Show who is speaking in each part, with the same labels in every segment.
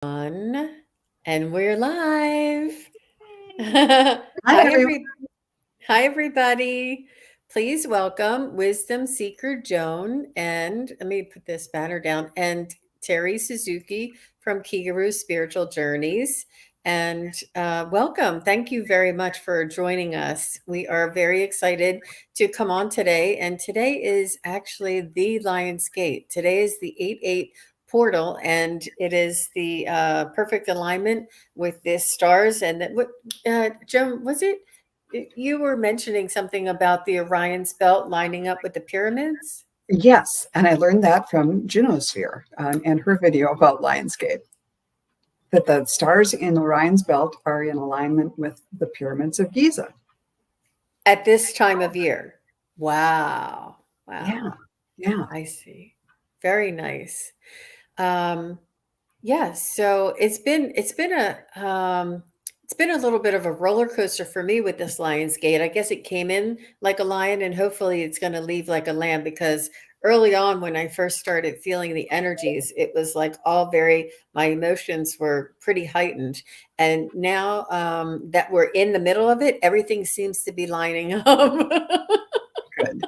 Speaker 1: On and we're live.
Speaker 2: Hi,
Speaker 1: Hi,
Speaker 2: everyone.
Speaker 1: Hi, everybody. Please welcome Wisdom Seeker Joan and let me put this banner down and Terri Suzuki from Kigaru Spiritual Journeys. And welcome. Thank you very much for joining us. We are very excited to come on today. And today is actually the Lion's Gate. Today is the 8-8 portal, and it is the perfect alignment with the stars. And that, what, Joan, was it? You were mentioning something about the Orion's belt lining up with the pyramids.
Speaker 2: Yes, and I learned that from Junosphere and her video about Lionsgate, that the stars in Orion's belt are in alignment with the pyramids of Giza.
Speaker 1: At this time of year. Wow.
Speaker 2: Yeah,
Speaker 1: Wow.
Speaker 2: yeah.
Speaker 1: I see. Very nice. Um, yeah, so it's been a little bit of a roller coaster for me with this Lion's Gate. I guess it came in like a lion and hopefully it's going to leave like a lamb, because early on when I first started feeling the energies, it was like all very, my emotions were pretty heightened. And now that we're in the middle of it, everything seems to be lining up.
Speaker 2: Good.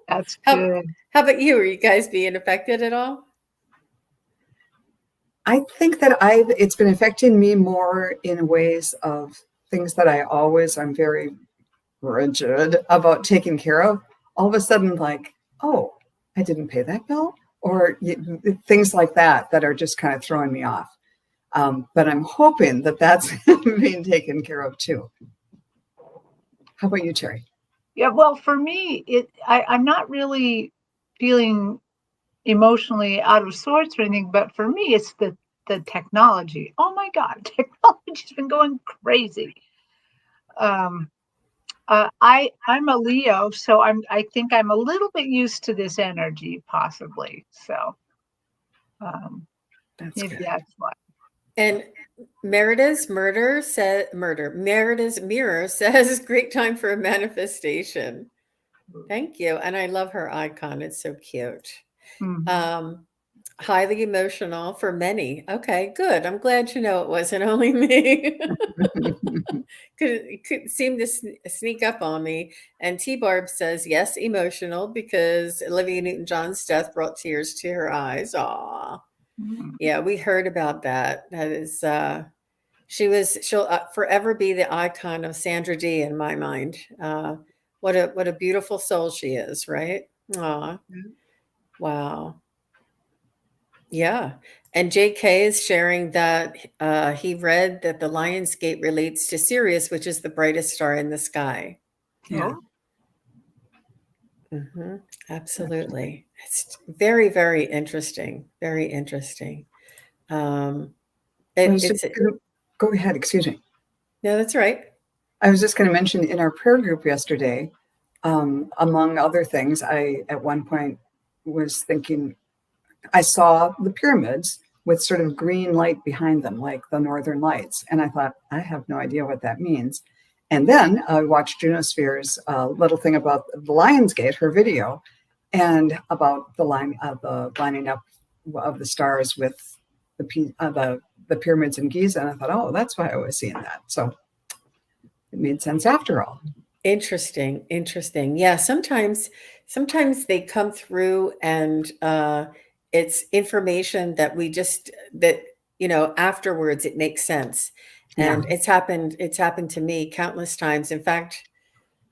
Speaker 3: That's
Speaker 1: how
Speaker 3: good.
Speaker 1: how about you? Are you guys being affected at all?
Speaker 2: I think that it's been affecting me more in ways of things that I'm very rigid about taking care of. All of a sudden, like, oh, I didn't pay that bill, or things like that are just kind of throwing me off. But I'm hoping that that's being taken care of too. How about you, Terri?
Speaker 3: Yeah, well, for me, I'm not really feeling emotionally out of sorts or anything, but for me, it's the technology. Oh my God, technology's been going crazy. Um, I'm a Leo, so I think I'm a little bit used to this energy, possibly. So um,
Speaker 2: That's
Speaker 3: maybe
Speaker 2: good.
Speaker 3: that's why.
Speaker 1: And Merida's mirror says great time for a manifestation. Thank you. And I love her icon. It's so cute.
Speaker 3: Mhm.
Speaker 1: Um, highly emotional for many. Okay, good. I'm glad you know it wasn't only me. Could seem to sneak up on me. And T Barb says, yes, emotional, because Olivia Newton John's death brought tears to her eyes. Aw.
Speaker 3: Mhm.
Speaker 1: Yeah, we heard about that. That is she'll forever be the icon of Sandra D in my mind. What a beautiful soul she is, right? Aw, wow. Yeah. And JK is sharing that he read that the Lion's Gate relates to Sirius, which is the brightest star in the sky.
Speaker 2: Yeah.
Speaker 3: Oh,
Speaker 1: Hmm. Absolutely. It's very, very interesting. Very interesting. Um,
Speaker 2: I was just
Speaker 1: it's
Speaker 2: going to go ahead. Excuse me.
Speaker 1: no, that's right.
Speaker 2: I was just going to mention in our prayer group yesterday, among other things, I at one point was thinking I saw the pyramids with sort of green light behind them, like the Northern Lights. And I thought, I have no idea what that means. And then I watched Junosphere's little thing about the Lionsgate, her video, and about the lining up of the stars with the pyramids in Giza. And I thought, oh, that's why I was seeing that. So it made sense after all.
Speaker 1: Interesting, interesting. Yeah, sometimes they come through and it's information that we just that afterwards it makes sense.
Speaker 2: Yeah.
Speaker 1: And it's happened to me countless times. In fact,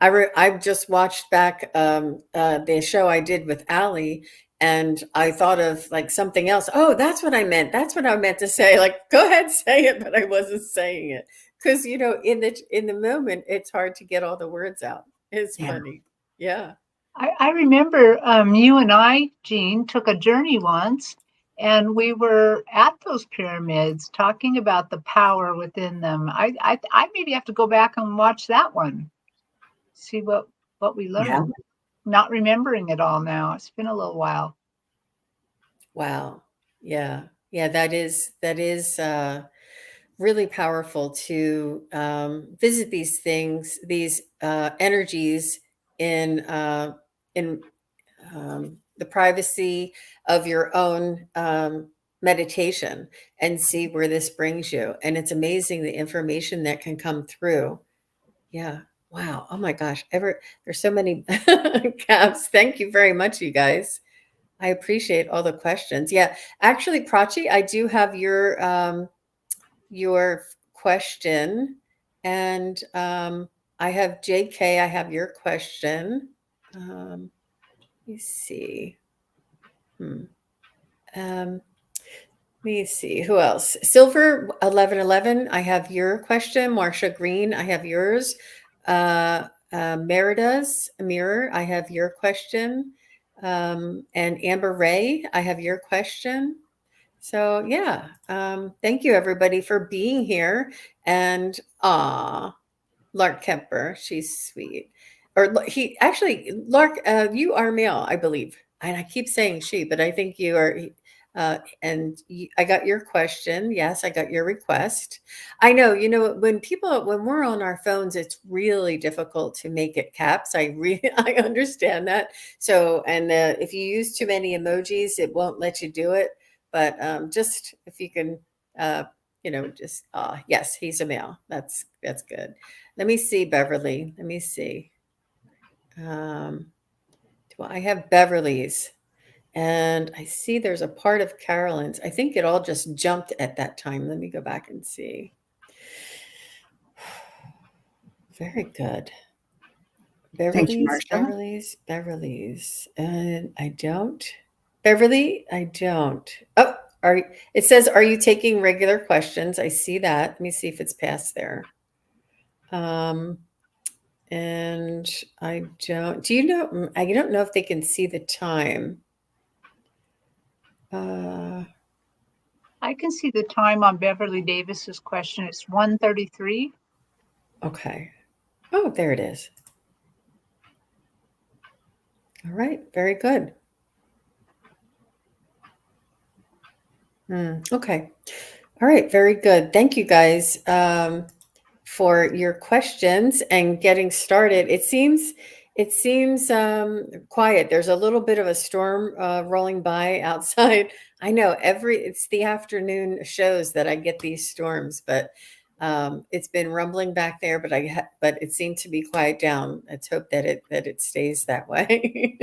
Speaker 1: I just watched back the show I did with Allie, and I thought of like something else. Oh, that's what I meant. That's what I meant to say. Like, go ahead, say it, but I wasn't saying it because in the moment, it's hard to get all the words out. It's
Speaker 2: Yeah.
Speaker 1: funny. Yeah.
Speaker 3: I remember you and I, Jean, took a journey once, and we were at those pyramids talking about the power within them. I maybe have to go back and watch that one, see what we
Speaker 2: Yeah.
Speaker 3: learned. Not remembering it all now. It's been a little while.
Speaker 1: Wow. Yeah. Yeah. That is really powerful to visit these things, these energies in the privacy of your own meditation and see where this brings you. And it's amazing the information that can come through. Yeah. Wow. Oh my gosh. There's so many caps. Thank you very much, you guys. I appreciate all the questions. Yeah. Actually, Prachi, I do have your question. And I have JK, I have your question. Let me see. Let me see who else. Silver 1111. I have your question. Marsha Green. I have yours. Merida's Mirror. I have your question. And Amber Ray. I have your question. So yeah. Thank you everybody for being here. And Lark Kemper. She's sweet. Or he actually, Lark, you are male, I believe. And I keep saying she, but I think you are. I got your question. Yes, I got your request. I know, when we're on our phones, it's really difficult to make it caps. I understand that. So, and if you use too many emojis, it won't let you do it. But just if you can, yes, he's a male. That's good. Let me see, Beverly. Let me see. I have Beverly's. And I see there's a part of Carolyn's. I think it all just jumped at that time. Let me go back and see. Very good. Beverly's. And I don't. Beverly, I don't. Oh, it says, are you taking regular questions? I see that. Let me see if it's past there. And I don't. Do you know? I don't know if they can see the time.
Speaker 3: I can see the time on Beverly Davis's question. It's 1:33.
Speaker 1: Okay. Oh, there it is. All right. Very good. Okay. All right. Very good. Thank you guys for your questions and getting started. It seems quiet. There's a little bit of a storm rolling by outside. I know it's the afternoon shows that I get these storms, but it's been rumbling back there. But it seemed to be quiet down. Let's hope that it stays that way.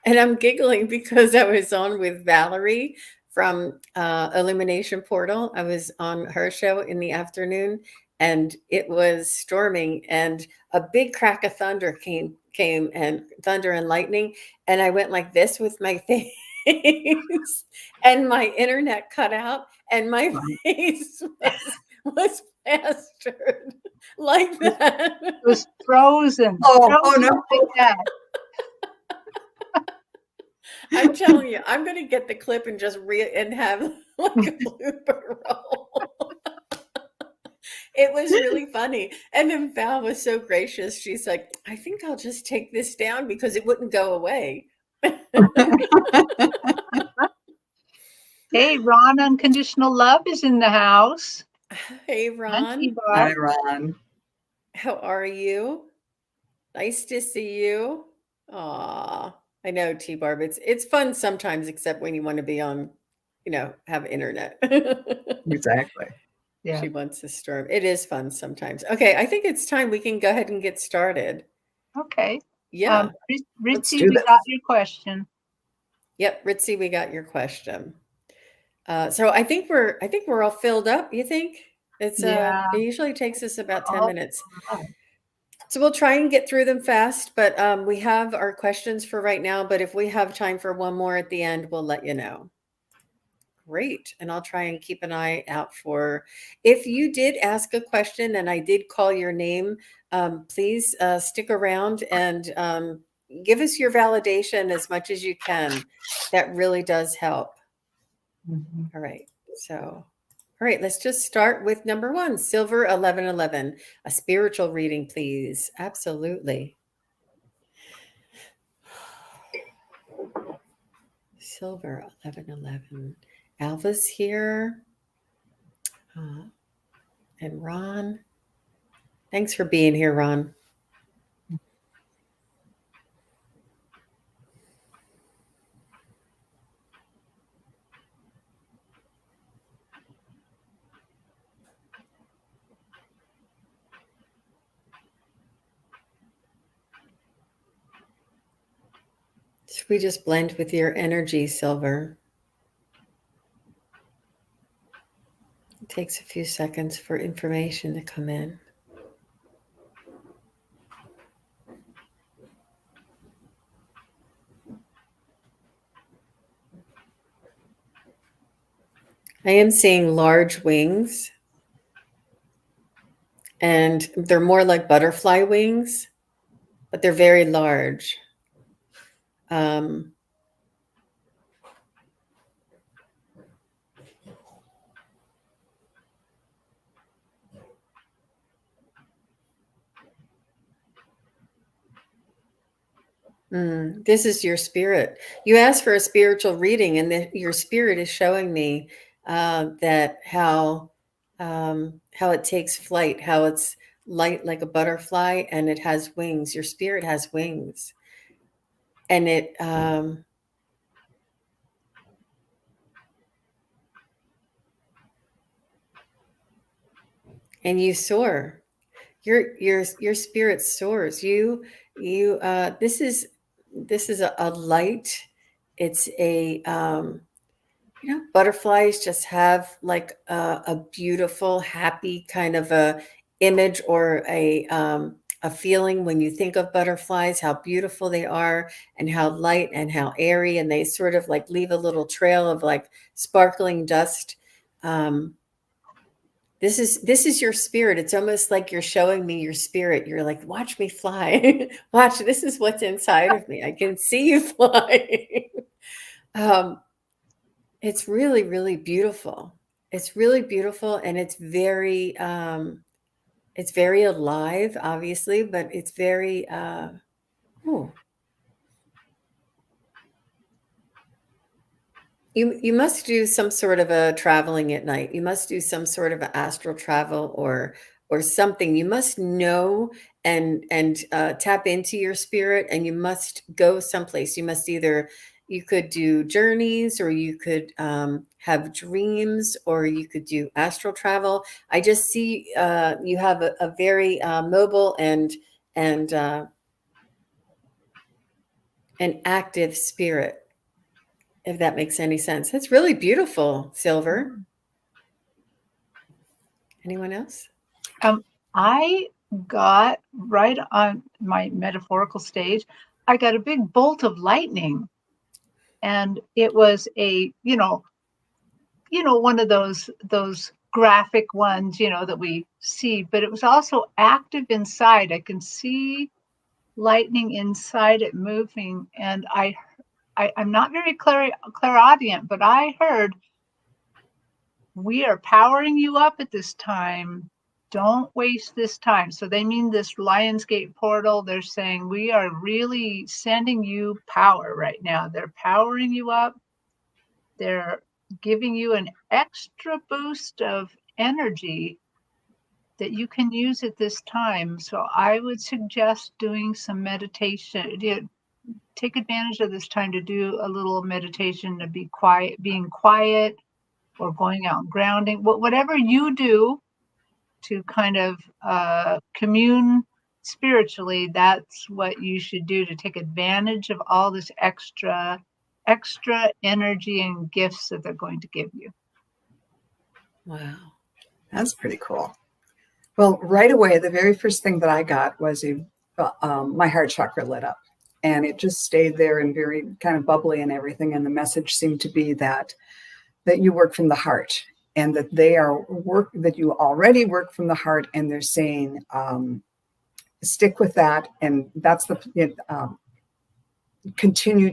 Speaker 1: And I'm giggling because I was on with Valerie from Illumination Portal. I was on her show in the afternoon, and it was storming, and a big crack of thunder came, and thunder and lightning, and I went like this with my face, and my internet cut out, and my face was plastered like that.
Speaker 3: It was frozen.
Speaker 2: Oh no!
Speaker 3: Like that.
Speaker 1: I'm telling you, I'm going to get the clip and just and have like a blooper roll. It was really funny. And then Val was so gracious. She's like, I think I'll just take this down because it wouldn't go away.
Speaker 3: Hey, Ron, Unconditional Love is in the house.
Speaker 1: Hey, Ron.
Speaker 2: Hi, Ron.
Speaker 1: How are you? Nice to see you. Aw, I know, T-Barb. It's fun sometimes, except when you want to be on, have internet.
Speaker 2: Exactly.
Speaker 3: Yeah.
Speaker 1: She wants to storm. It is fun sometimes. Okay, I think it's time we can go ahead and get started.
Speaker 3: Okay.
Speaker 1: Yeah.
Speaker 3: Ritzy, we got your question.
Speaker 1: Yep, Ritzy, we got your question. So I think we're all filled up. You think? It usually takes us about 10 minutes. So we'll try and get through them fast, but we have our questions for right now. But if we have time for one more at the end, we'll let you know. Great. And I'll try and keep an eye out for, if you did ask a question and I did call your name, please stick around and give us your validation as much as you can. That really does help.
Speaker 2: Mm-hmm.
Speaker 1: All right. So, all right, let's just start with number 1, Silver 1111. A spiritual reading, please. Absolutely. Silver 1111. Alva's here. And Ron. Thanks for being here, Ron. So we just blend with your energy, Silver. It takes a few seconds for information to come in. I am seeing large wings, and they're more like butterfly wings, but they're very large. This is your spirit. You asked for a spiritual reading, and your spirit is showing me that how it takes flight, how it's light like a butterfly, and it has wings. Your spirit has wings, and it and you soar. Your spirit soars. This is a light. It's a butterflies just have like a beautiful, happy kind of a image, or a feeling when you think of butterflies, how beautiful they are and how light and how airy, and they sort of like leave a little trail of like sparkling dust. This is your spirit. It's almost like you're showing me your spirit. You're like, watch me fly. Watch, this is what's inside of me. I can see you flying. It's really, really beautiful. It's really beautiful, and it's very alive, obviously, but it's very You must do some sort of a traveling at night. You must do some sort of a astral travel, or something. You must know and tap into your spirit, and you must go someplace. You could do journeys, or you could have dreams, or you could do astral travel. I just see you have a very mobile and an active spirit, if that makes any sense. That's really beautiful, Silver. Anyone else?
Speaker 3: I got right on my metaphorical stage, I got a big bolt of lightning, and it was a, one of those graphic ones, that we see, but it was also active inside. I can see lightning inside it moving, and I'm not very clairaudient, but I heard, we are powering you up at this time. Don't waste this time. So they mean this Lionsgate portal. They're saying, we are really sending you power right now. They're powering you up. They're giving you an extra boost of energy that you can use at this time. So I would suggest doing some meditation. Take advantage of this time to do a little meditation, to be quiet, being quiet, or going out and grounding, whatever you do to kind of commune spiritually. That's what you should do to take advantage of all this extra energy and gifts that they're going to give you.
Speaker 1: Wow.
Speaker 2: That's pretty cool. Well, right away, the very first thing that I got was my heart chakra lit up, and it just stayed there and very kind of bubbly and everything. And the message seemed to be that you work from the heart, and that that you already work from the heart. And they're saying, stick with that. And that's continue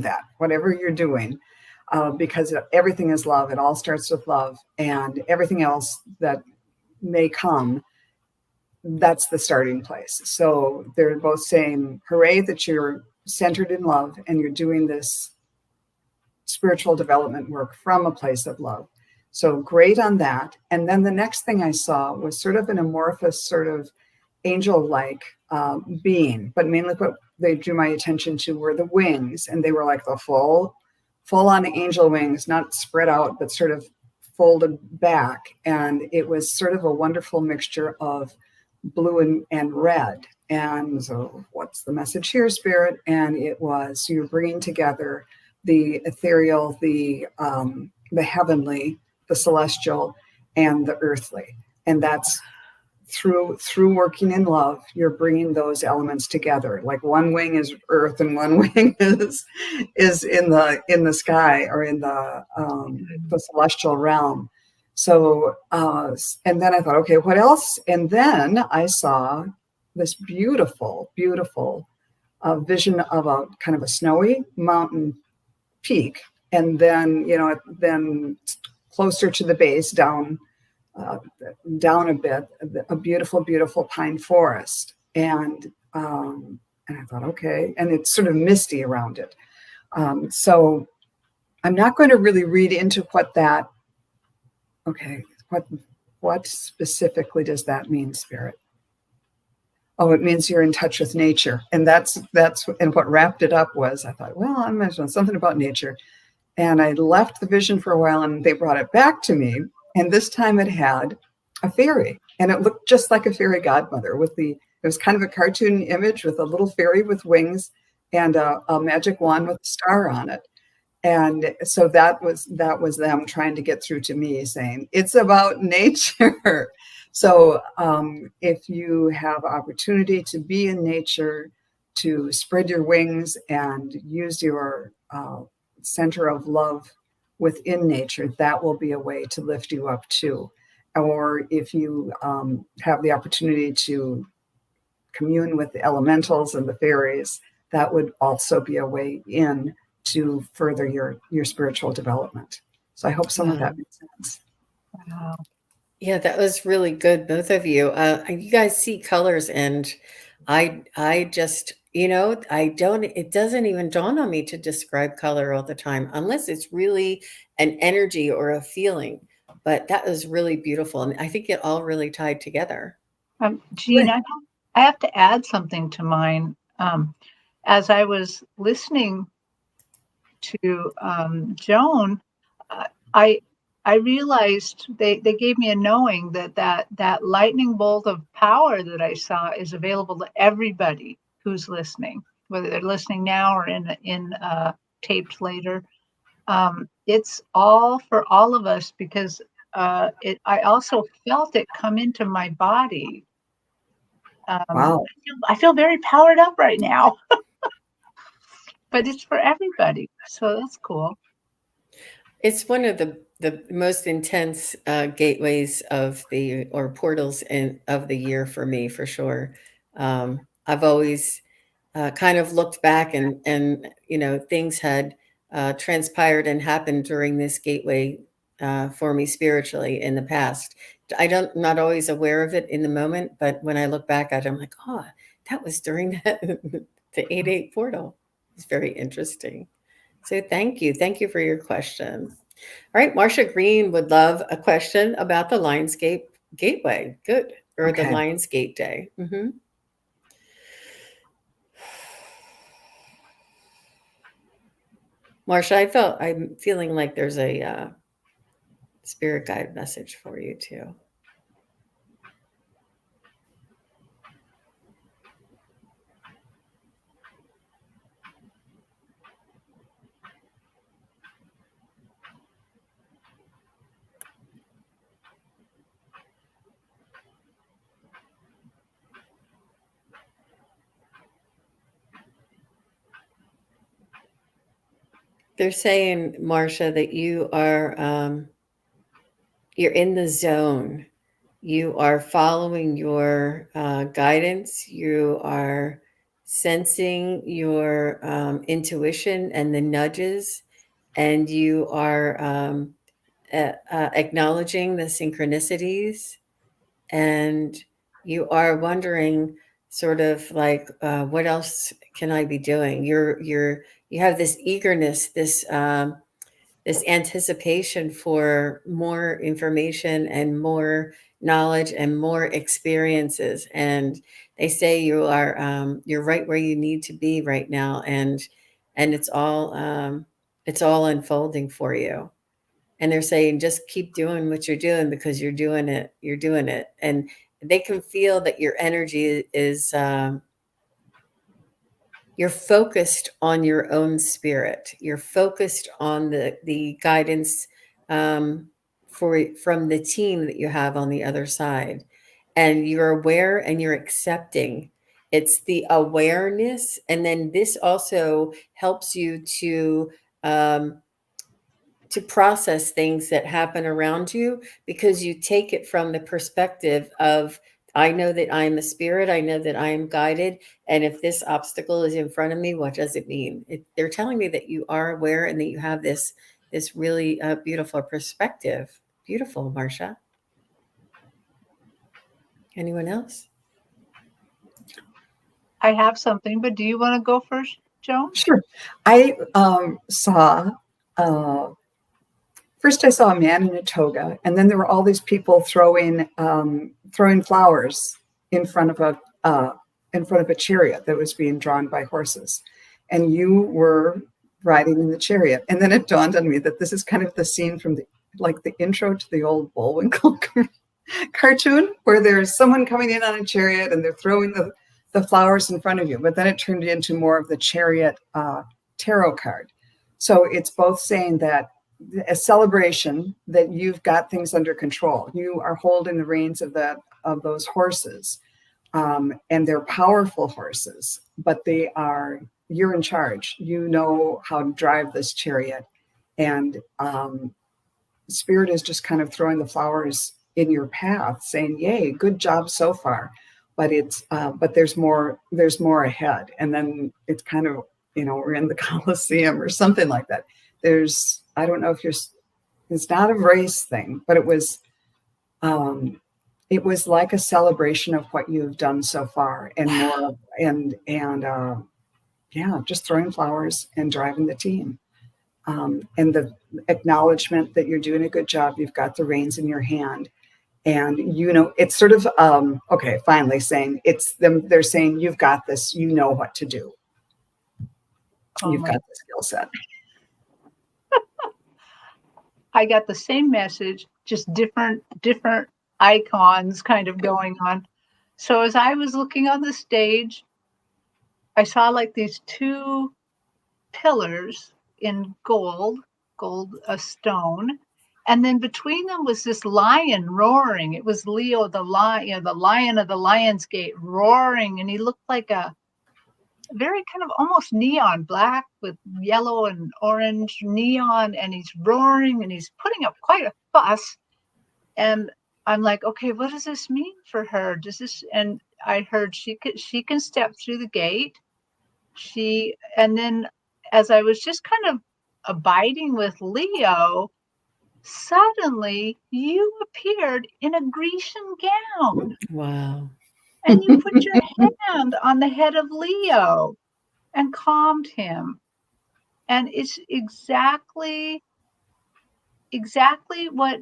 Speaker 2: that, whatever you're doing, because everything is love. It all starts with love, and everything else that may come, that's the starting place. So they're both saying, hooray that you're centered in love and you're doing this spiritual development work from a place of love. So great on that. And then the next thing I saw was sort of an amorphous, sort of angel-like being, but mainly what they drew my attention to were the wings, and they were like the full-on angel wings, not spread out, but sort of folded back. And it was sort of a wonderful mixture of blue and red. And so, what's the message here, Spirit? And it was you're bringing together the ethereal, the heavenly, the celestial, and the earthly, and that's through working in love. You're bringing those elements together. Like one wing is earth, and one wing is in the sky, or in the celestial realm. So, and then I thought, okay, what else? And then I saw this beautiful, beautiful vision of a kind of a snowy mountain peak, and then then closer to the base, uh, down a bit, a beautiful, beautiful pine forest, and I thought, okay, and it's sort of misty around it. So I'm not going to really read into what that. Okay, what specifically does that mean, Spirit? Oh, it means you're in touch with nature, and that's and what wrapped it up was I thought, well, I'm mentioning something about nature, and I left the vision for a while, and they brought it back to me, and this time it had a fairy, and it looked just like a fairy godmother it was kind of a cartoon image with a little fairy with wings and a magic wand with a star on it. And so that was them trying to get through to me, saying it's about nature. So if you have opportunity to be in nature, to spread your wings and use your center of love within nature, that will be a way to lift you up too. Or if you have the opportunity to commune with the elementals and the fairies, that would also be a way in to further your spiritual development. So I hope some of that makes sense.
Speaker 3: Wow.
Speaker 1: Yeah, that was really good, both of you. You guys see colors, and I just, I don't. It doesn't even dawn on me to describe color all the time, unless it's really an energy or a feeling. But that was really beautiful, and I think it all really tied together.
Speaker 3: Jean, I have to add something to mine. As I was listening to Joan, I I realized they gave me a knowing that lightning bolt of power that I saw is available to everybody who's listening, whether they're listening now or in taped later. It's all for all of us because I also felt it come into my body.
Speaker 2: Wow.
Speaker 3: I feel very powered up right now, but it's for everybody. So that's cool.
Speaker 1: It's one of the most intense gateways or portals of the year for me, for sure. I've always kind of looked back, and things had transpired and happened during this gateway for me spiritually in the past. Not always aware of it in the moment, but when I look back at it, I'm like, oh, that was during the 8-8 portal. It's very interesting. So thank you for your question. All right, Marcia Green would love a question about the Lionsgate Gateway. Good, or the
Speaker 2: Okay.
Speaker 1: Lionsgate Day. Marcia, I'm feeling like there's a spirit guide message for you too. They're saying, Marcia, that you're in the zone. You are following your guidance. You are sensing your intuition and the nudges, and you are acknowledging the synchronicities, and you are wondering, sort of like, what else can I be doing? You have this eagerness, this anticipation for more information and more knowledge and more experiences. And they say you're right where you need to be right now, and it's all unfolding for you. And they're saying just keep doing what you're doing because you're doing it. You're doing it, they can feel that your energy is you're focused on your own spirit. You're focused on the guidance from the team that you have on the other side, and you're aware and you're accepting. It's the awareness, and then this also helps you um, to process things that happen around you, because you take it from the perspective of, I know that I am a spirit, I know that I am guided, and if this obstacle is in front of me, what does it mean? They're telling me that you are aware and that you have this really beautiful perspective. Beautiful, Marcia. Anyone else?
Speaker 3: I have something, but do you want to go first, Joan?
Speaker 2: Sure. I saw, first I saw a man in a toga, and then there were all these people throwing flowers in front of a chariot that was being drawn by horses, and you were riding in the chariot. And then it dawned on me that this is kind of the scene from the intro to the old Bullwinkle cartoon, where there's someone coming in on a chariot and they're throwing the flowers in front of you. But then it turned into more of the chariot tarot card. So it's both saying that a celebration that you've got things under control. You are holding the reins of those horses, and they're powerful horses, but you're in charge. You know how to drive this chariot, and Spirit is just kind of throwing the flowers in your path, saying, "Yay, good job so far." But there's more ahead, and then it's kind of, we're in the Coliseum or something like that. I don't know if it's not a race thing, but it was like a celebration of what you've done so far, and more, just throwing flowers and driving the team. And the acknowledgement that you're doing a good job. You've got the reins in your hand, and it's sort of okay. Finally, saying it's them. They're saying, "You've got this. You know what to do. You've got the skill set."
Speaker 3: I got the same message, just different icons kind of going on. So as I was looking on the stage, I saw like these two pillars in gold, a stone. And then between them was this lion roaring. It was Leo, the lion, the lion of the Lion's Gate, roaring. And he looked like a very kind of almost neon black with yellow and orange neon. And he's roaring and he's putting up quite a fuss. And I'm like, okay, what does this mean for her? And I heard she can step through the gate. And then as I was just kind of abiding with Leo, suddenly you appeared in a Grecian gown.
Speaker 1: Wow.
Speaker 3: And you put your hand on the head of Leo and calmed him. And it's exactly what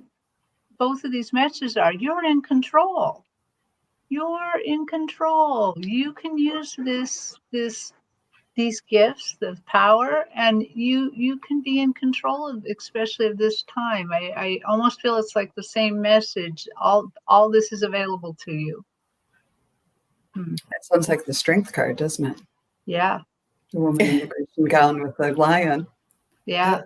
Speaker 3: both of these messages are. You're in control. You're in control. You can use these gifts, the power, and you can be in control of, especially of this time. I almost feel it's like the same message. All this is available to you.
Speaker 2: That sounds like the strength card, doesn't it?
Speaker 3: Yeah.
Speaker 2: The woman in the Grecian gown with the lion.
Speaker 3: Yeah.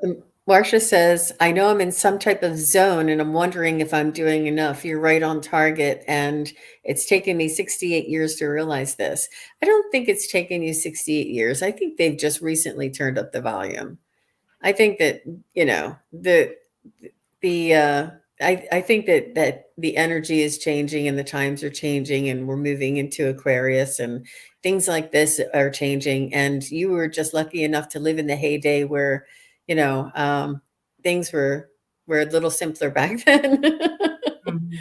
Speaker 1: Marcia says, I know I'm in some type of zone and I'm wondering if I'm doing enough. You're right on target. And it's taken me 68 years to realize this. I don't think it's taken you 68 years. I think they've just recently turned up the volume. I think that, I think that the energy is changing and the times are changing and we're moving into Aquarius and things like this are changing. And you were just lucky enough to live in the heyday where, things were a little simpler back then.
Speaker 3: Mm-hmm.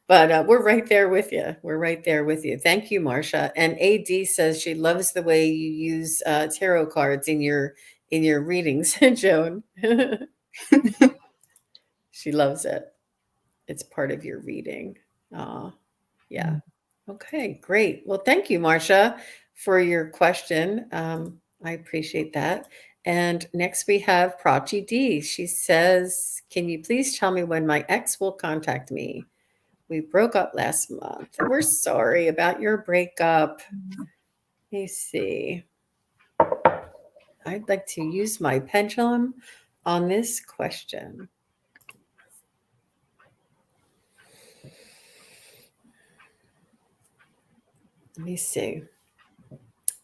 Speaker 1: But we're right there with you. We're right there with you. Thank you, Marcia. And AD says she loves the way you use tarot cards in your readings, Joan. She loves it. It's part of your reading. Yeah. Okay, great. Well, thank you, Marcia, for your question. I appreciate that. And next we have Prachi D. She says, can you please tell me when my ex will contact me? We broke up last month. We're sorry about your breakup. Let me see. I'd like to use my pendulum on this question. Let me see.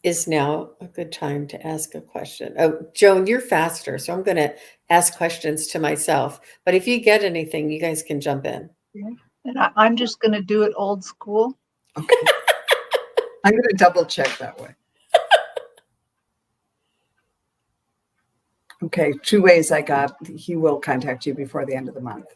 Speaker 1: Is now a good time to ask a question? Oh, Joan, you're faster, so I'm going to ask questions to myself. But if you get anything, you guys can jump in.
Speaker 3: And I'm just going to do it old school.
Speaker 2: Okay. I'm going to double check that way. Okay, 2 ways I got. He will contact you before the end of the month.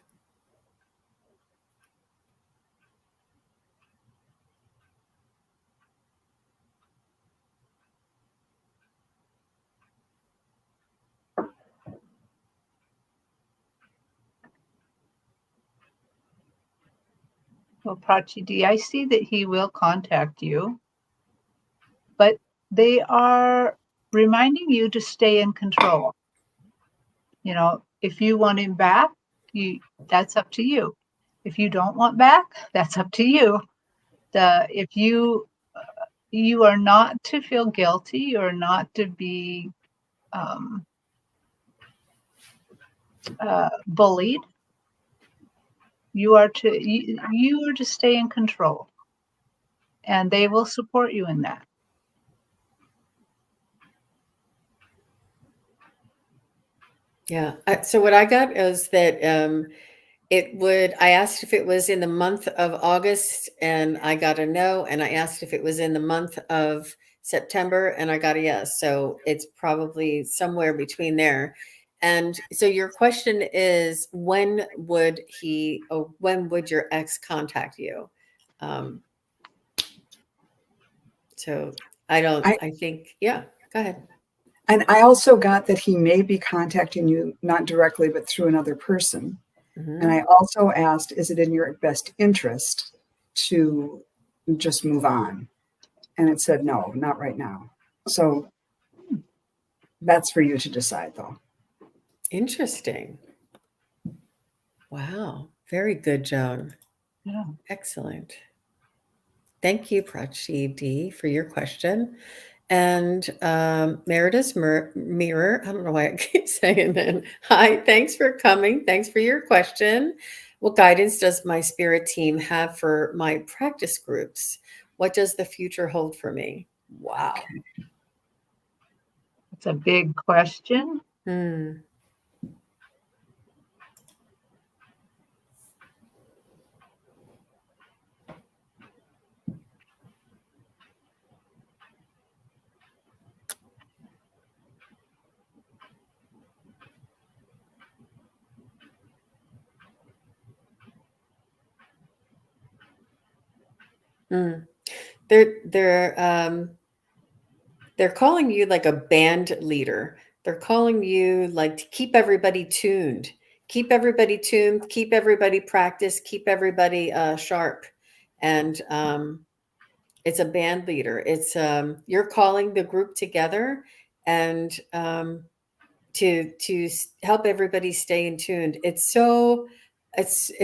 Speaker 3: Well, Prachidi, I see that he will contact you, but they are reminding you to stay in control. You know, if you want him back, that's up to you. If you don't want back, that's up to you. If you are not to feel guilty or not to be bullied. You are to stay in control, and they will support you in that.
Speaker 1: Yeah. So what I got is that I asked if it was in the month of August and I got a no. And I asked if it was in the month of September and I got a yes. So it's probably somewhere between there. And so your question is, when would your ex contact you? So I think, yeah, go ahead.
Speaker 2: And I also got that he may be contacting you, not directly, but through another person.
Speaker 1: Mm-hmm.
Speaker 2: And I also asked, is it in your best interest to just move on? And it said, no, not right now. So that's for you to decide, though.
Speaker 1: Interesting. Wow. Very good, Joan.
Speaker 3: Yeah.
Speaker 1: Excellent. Thank you, Prachi D, for your question. And Merida's Mirror, I don't know why I keep saying that. Hi, thanks for coming. Thanks for your question. What guidance does my spirit team have for my practice groups? What does the future hold for me? Wow.
Speaker 3: It's a big question.
Speaker 1: They're calling you like a band leader. They're calling you like to keep everybody tuned, keep everybody practice, keep everybody sharp. And it's a band leader. It's you're calling the group together and to help everybody stay in tuned. It's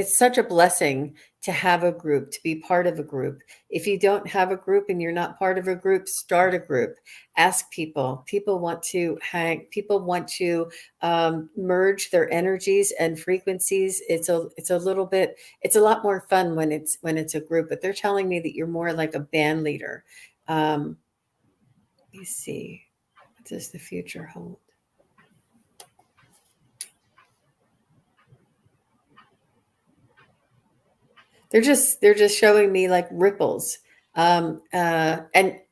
Speaker 1: such a blessing to have a group, to be part of a group. If you don't have a group and you're not part of a group, start a group. Ask people. People want to hang. People want to merge their energies and frequencies. It's a lot more fun when it's a group. But they're telling me that you're more like a band leader. Let me see. What does the future hold? They're just showing me like ripples, and then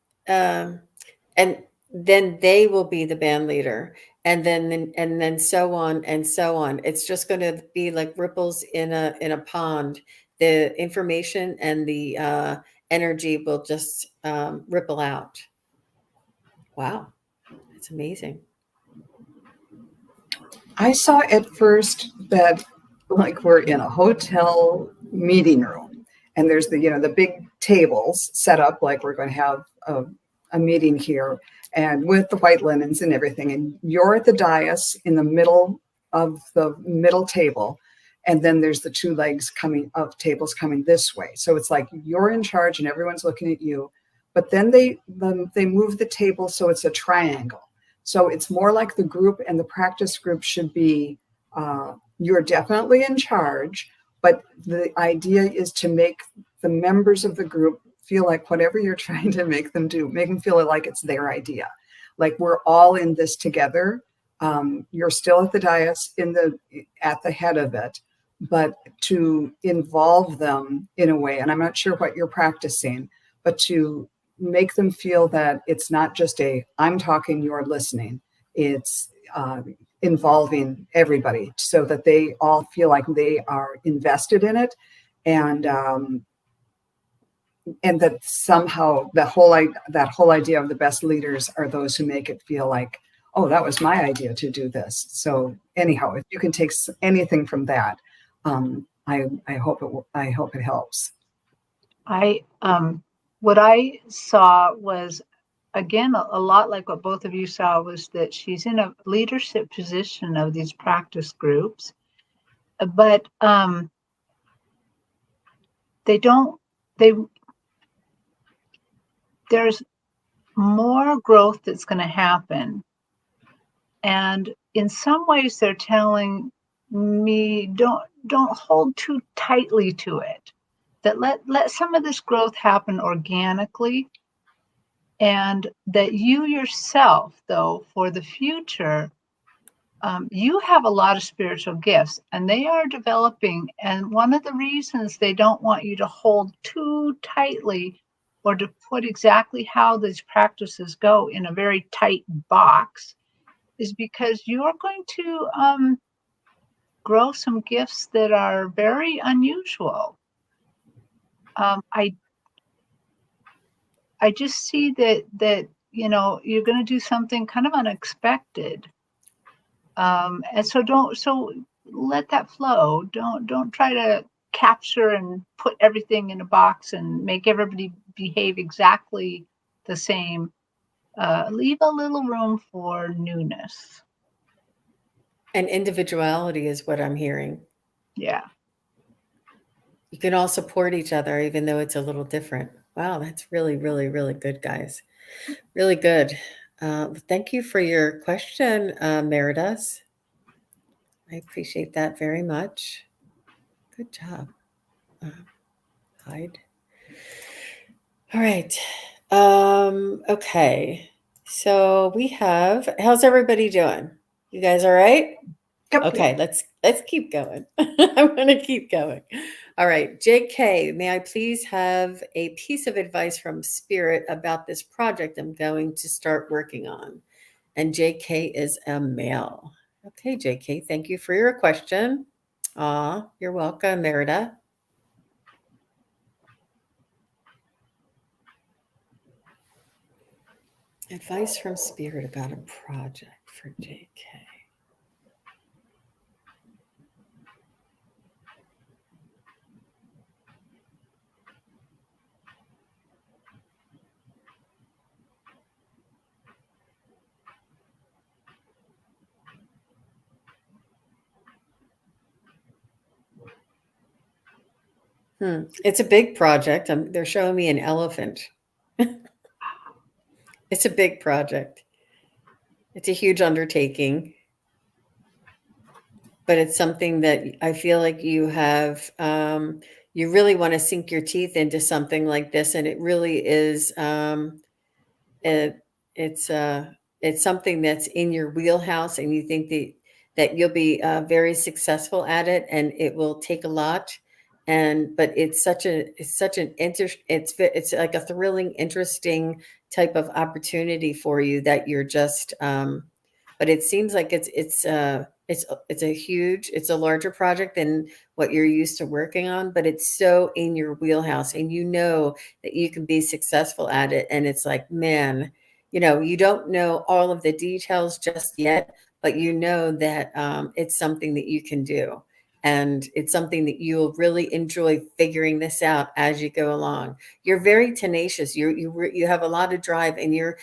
Speaker 1: they will be the band leader, and then so on and so on. It's just going to be like ripples in a pond. The information and the energy will just ripple out. Wow, that's amazing.
Speaker 2: I saw at first that like we're in a hotel meeting room and there's the big tables set up like we're going to have a meeting here and with the white linens and everything. And you're at the dais in the middle of the middle table And then there's the two legs of tables coming this way. So it's like you're in charge and everyone's looking at you. But then they move the table so it's a triangle. So it's more like the group, and the practice group should be, you're definitely in charge, but the idea is to make the members of the group feel like whatever you're trying to make them do, make them feel like it's their idea. Like we're all in this together. You're still at the dais at the head of it, but to involve them in a way, and I'm not sure what you're practicing, but to make them feel that it's not just I'm talking, you're listening. It's involving everybody so that they all feel like they are invested in it, and that somehow that whole idea of the best leaders are those who make it feel like, oh, that was my idea to do this. So anyhow, if you can take anything from that, I hope it helps.
Speaker 3: What I saw was, again, a lot like what both of you saw, was that she's in a leadership position of these practice groups, but there's more growth that's going to happen. And in some ways they're telling me, don't hold too tightly to it, that let some of this growth happen organically, and that you yourself, though, for the future, you have a lot of spiritual gifts and they are developing. And one of the reasons they don't want you to hold too tightly or to put exactly how these practices go in a very tight box is because you're going to grow some gifts that are very unusual. I just see that you're going to do something kind of unexpected, and so let that flow. Don't try to capture and put everything in a box and make everybody behave exactly the same. Leave a little room for newness.
Speaker 1: And individuality is what I'm hearing.
Speaker 3: Yeah.
Speaker 1: You can all support each other, even though it's a little different. Wow, that's really, really, really good, guys. Really good. Thank you for your question, Meridas. I appreciate that very much. Good job. Hide. All right. Okay. So we have, how's everybody doing? You guys all right?
Speaker 2: Yep.
Speaker 1: Okay, let's keep going. I'm going to keep going. All right, JK, may I please have a piece of advice from Spirit about this project I'm going to start working on? And JK is a male. Okay, JK, thank you for your question. You're welcome, Merida. Advice from Spirit about a project for JK. It's a big project. They're showing me an elephant. It's a big project. It's a huge undertaking. But it's something that I feel like you have, you really want to sink your teeth into something like this. And it really is, it's something that's in your wheelhouse, and you think that you'll be very successful at it, and it will take a lot. But it's such an it's like a thrilling, interesting type of opportunity for you that you're just, but it seems like it's a larger project than what you're used to working on, but it's so in your wheelhouse, and you know that you can be successful at it. And it's like, man, you don't know all of the details just yet, but you know that it's something that you can do. And it's something that you'll really enjoy figuring this out as you go along. You're very tenacious. You have a lot of drive, and you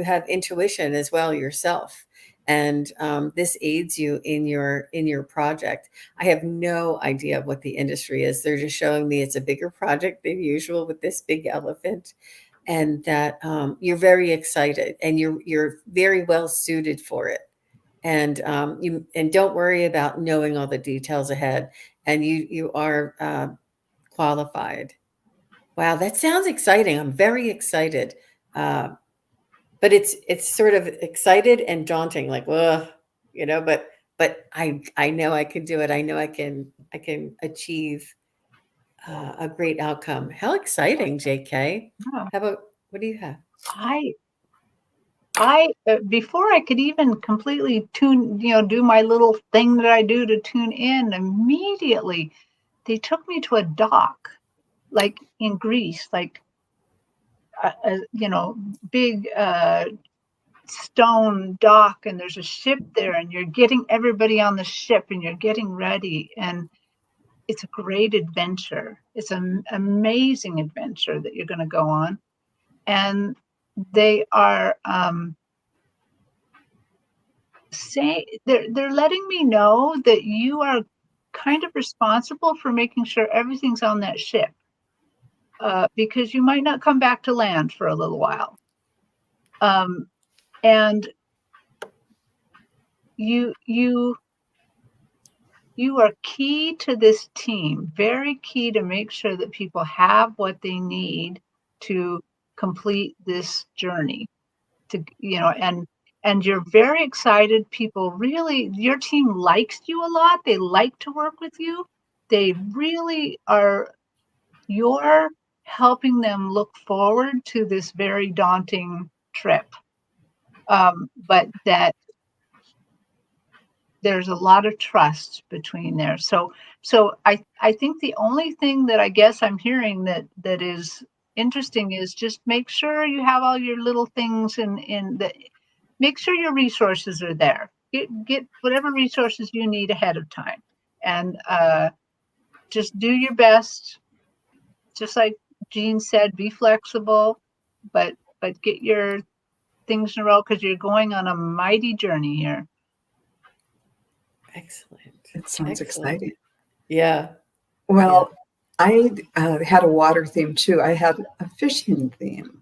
Speaker 1: have intuition as well yourself. and this aids you in your project. I have no idea what the industry is. They're just showing me it's a bigger project than usual with this big elephant, and that you're very excited and you're very well suited for it. And you and don't worry about knowing all the details ahead. And you are qualified. Wow, that sounds exciting. I'm very excited. Uh, but it's sort of excited and daunting, like, well, but I know I can do it. I know I can achieve a great outcome. How exciting, JK.
Speaker 3: Yeah.
Speaker 1: How about what do you have?
Speaker 3: I before I could even completely do my little thing that I do to tune in, immediately they took me to a dock, like in Greece, like big stone dock, and there's a ship there, and you're getting everybody on the ship, and you're getting ready, and it's a great adventure. It's an amazing adventure that you're going to go on, and they are they're letting me know that you are kind of responsible for making sure everything's on that ship, because you might not come back to land for a little while, and you are key to this team, very key to make sure that people have what they need to complete this journey, and you're very excited. People really, your team likes you a lot. They like to work with you. They really are. You're helping them look forward to this very daunting trip, but that there's a lot of trust between there. So I think the only thing that I guess I'm hearing that is interesting is just make sure you have all your little things in the make sure your resources are there. Get whatever resources you need ahead of time, and just do your best. Just like Jean said, be flexible, but get your things in a row, because you're going on a mighty journey here.
Speaker 1: Excellent.
Speaker 2: It sounds
Speaker 1: Excellent.
Speaker 2: exciting.
Speaker 1: Yeah.
Speaker 2: Well, I had a water theme too. I had a fishing theme.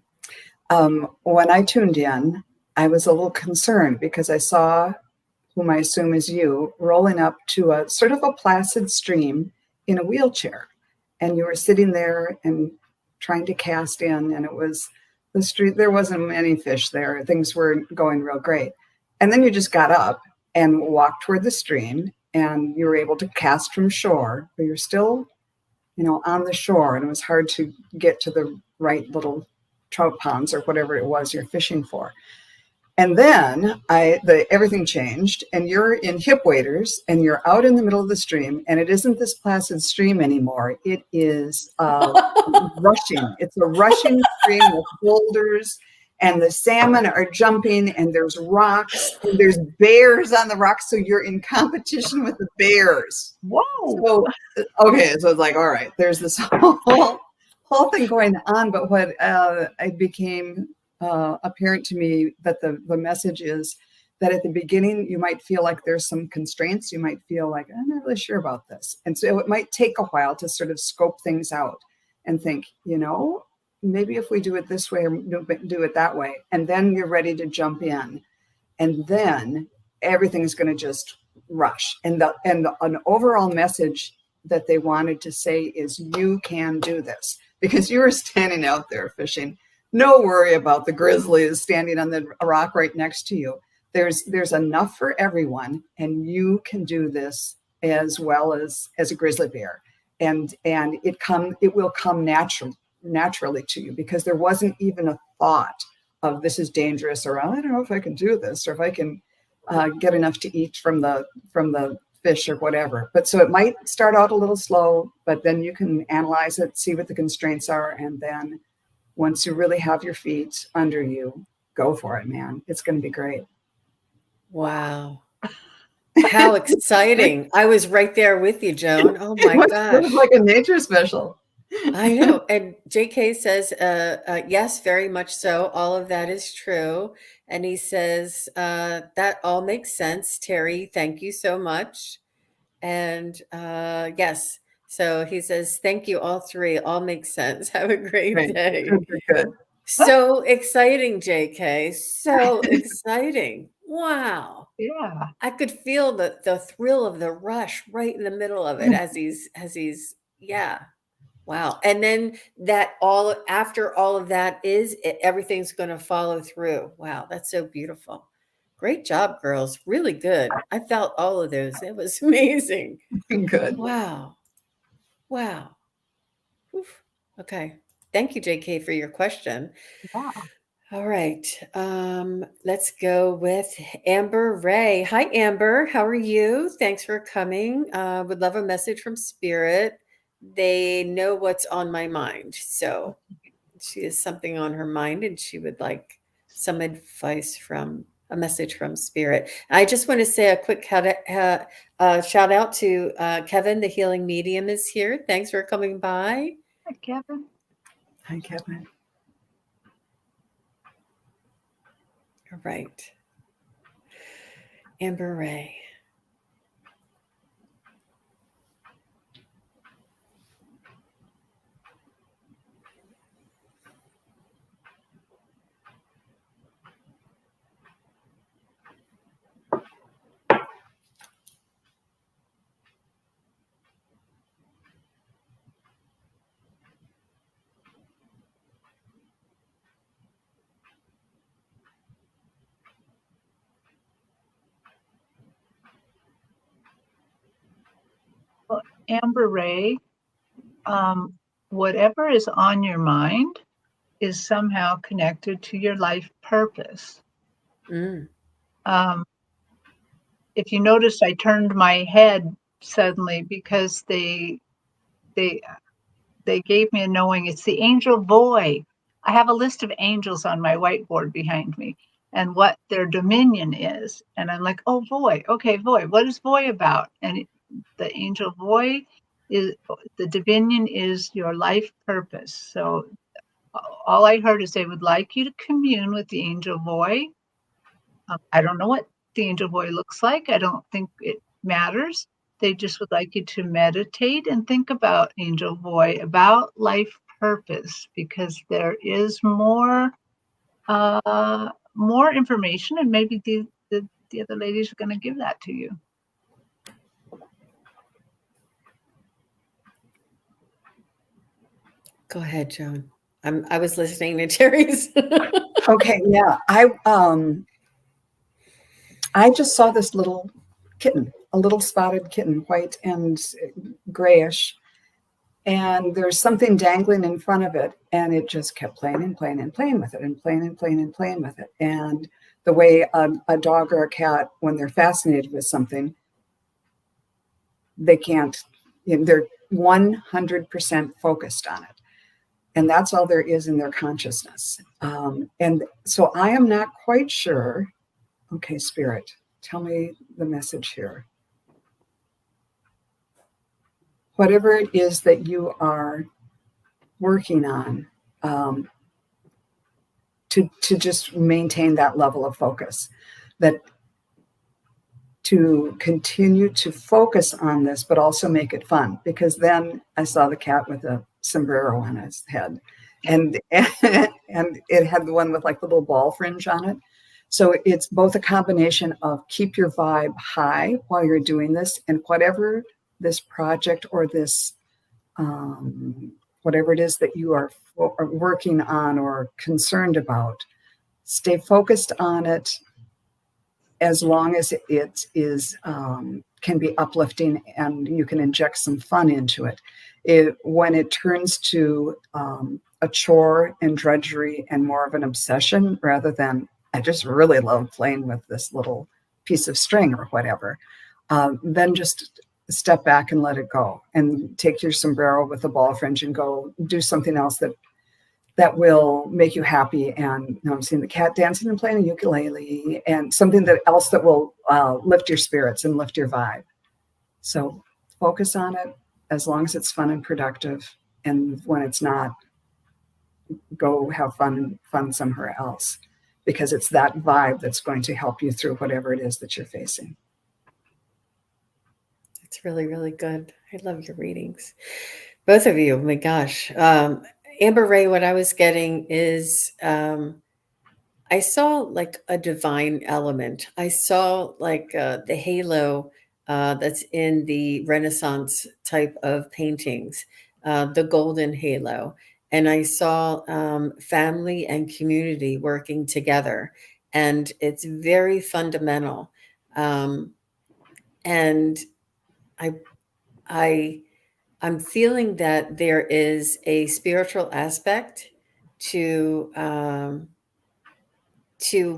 Speaker 2: When I tuned in, I was a little concerned because I saw, whom I assume is you, rolling up to a sort of a placid stream in a wheelchair. And you were sitting there and trying to cast in, and it was the street. There wasn't any fish there. Things were going real great. And then you just got up and walked toward the stream, and you were able to cast from shore, but you're still, on the shore, and it was hard to get to the right little trout ponds or whatever it was you're fishing for. And then everything changed, and you're in hip waders, and you're out in the middle of the stream, and it isn't this placid stream anymore. It is rushing. It's a rushing stream with boulders, and the salmon are jumping, and there's rocks, and there's bears on the rocks, so you're in competition with the bears.
Speaker 3: Whoa!
Speaker 2: So it's like, all right, there's this whole thing going on, but what it became apparent to me that the message is that at the beginning you might feel like there's some constraints. You might feel like, I'm not really sure about this, and so it might take a while to sort of scope things out and think, maybe if we do it this way or do it that way, and then you're ready to jump in, and then everything's going to just rush. And an overall message that they wanted to say is, you can do this, because you were standing out there fishing. No worry about the grizzlies standing on the rock right next to you. There's enough for everyone, and you can do this as well as a grizzly bear. And it will come naturally to you, because there wasn't even a thought of this is dangerous, or I don't know if I can do this, or if I can get enough to eat from the fish or whatever. But so it might start out a little slow, but then you can analyze it, see what the constraints are, and then once you really have your feet under you, go for it, man. It's going to be great.
Speaker 1: Wow. How exciting. I was right there with you, Joan. Oh my
Speaker 2: It
Speaker 1: gosh.
Speaker 2: was like a nature special.
Speaker 1: I know. And JK says, yes, very much so. All of that is true. And he says, that all makes sense. Terry, thank you so much. And yes, so he says, thank you, all three. All makes sense. Have a great
Speaker 2: Right.
Speaker 1: day.
Speaker 2: Good, good, good.
Speaker 1: So exciting, JK. So exciting. Wow.
Speaker 3: Yeah.
Speaker 1: I could feel the thrill of the rush right in the middle of it yeah. Wow. And then that all after all of that everything's going to follow through. Wow, that's so beautiful. Great job, girls. Really good. I felt all of those. It was amazing.
Speaker 2: Good.
Speaker 1: Wow. Wow. Oof. Okay. Thank you, JK, for your question.
Speaker 3: Yeah.
Speaker 1: All right. Let's go with Amber Ray. Hi, Amber. How are you? Thanks for coming. Would love a message from Spirit. They know what's on my mind. So she has something on her mind and she would like some advice from a message from Spirit. I just want to say a quick shout out to Kevin, the healing medium, is here. Thanks for coming by.
Speaker 3: Hi, Kevin.
Speaker 2: Hi, Kevin.
Speaker 1: All right. Amber Ray.
Speaker 3: Well, Amber Ray, whatever is on your mind is somehow connected to your life purpose.
Speaker 1: Mm.
Speaker 3: If you notice, I turned my head suddenly because they gave me a knowing. It's the angel Voy. I have a list of angels on my whiteboard behind me and what their dominion is. And I'm like, oh, Voy. Okay, Voy. What is Voy about? And the angel Voy is the dominion is your life purpose. So all I heard is they would like you to commune with the angel Voy. I don't know what the angel Voy looks like. I don't think it matters. They just would like you to meditate and think about angel Voy, about life purpose, because there is more information, and maybe the other ladies are going to give that to you.
Speaker 1: Go ahead, Joan. I was listening to Terry's.
Speaker 2: Okay, yeah. I just saw this little kitten, a little spotted kitten, white and grayish. And there's something dangling in front of it. And it just kept playing and playing and playing with it and playing and playing and playing with it. And the way a dog or a cat, when they're fascinated with something, they can't, they're 100% focused on it. And that's all there is in their consciousness. And so I am not quite sure. Okay, Spirit, tell me the message here. Whatever it is that you are working on, to just maintain that level of focus, that to continue to focus on this, but also make it fun. Because then I saw the cat with a sombrero on its head, and it had the one with like the little ball fringe on it. So it's both a combination of keep your vibe high while you're doing this, and whatever this project or this whatever it is that you are working on or concerned about, stay focused on it as long as it is can be uplifting and you can inject some fun into it. When it turns to a chore and drudgery and more of an obsession rather than I just really love playing with this little piece of string or whatever, then just step back and let it go and take your sombrero with the ball fringe and go do something else that will make you happy. And I'm seeing the cat dancing and playing a ukulele and something else that will lift your spirits and lift your vibe. So focus on it as long as it's fun and productive. And when it's not, go have fun somewhere else, because it's that vibe that's going to help you through whatever it is that you're facing.
Speaker 1: It's really, really good. I love your readings. Both of you. Oh my gosh. Amber Ray, what I was getting is I saw like a divine element. I saw like the halo that's in the Renaissance type of paintings, the golden halo. And I saw family and community working together. And it's very fundamental. And I, I, I'm feeling that there is a spiritual aspect to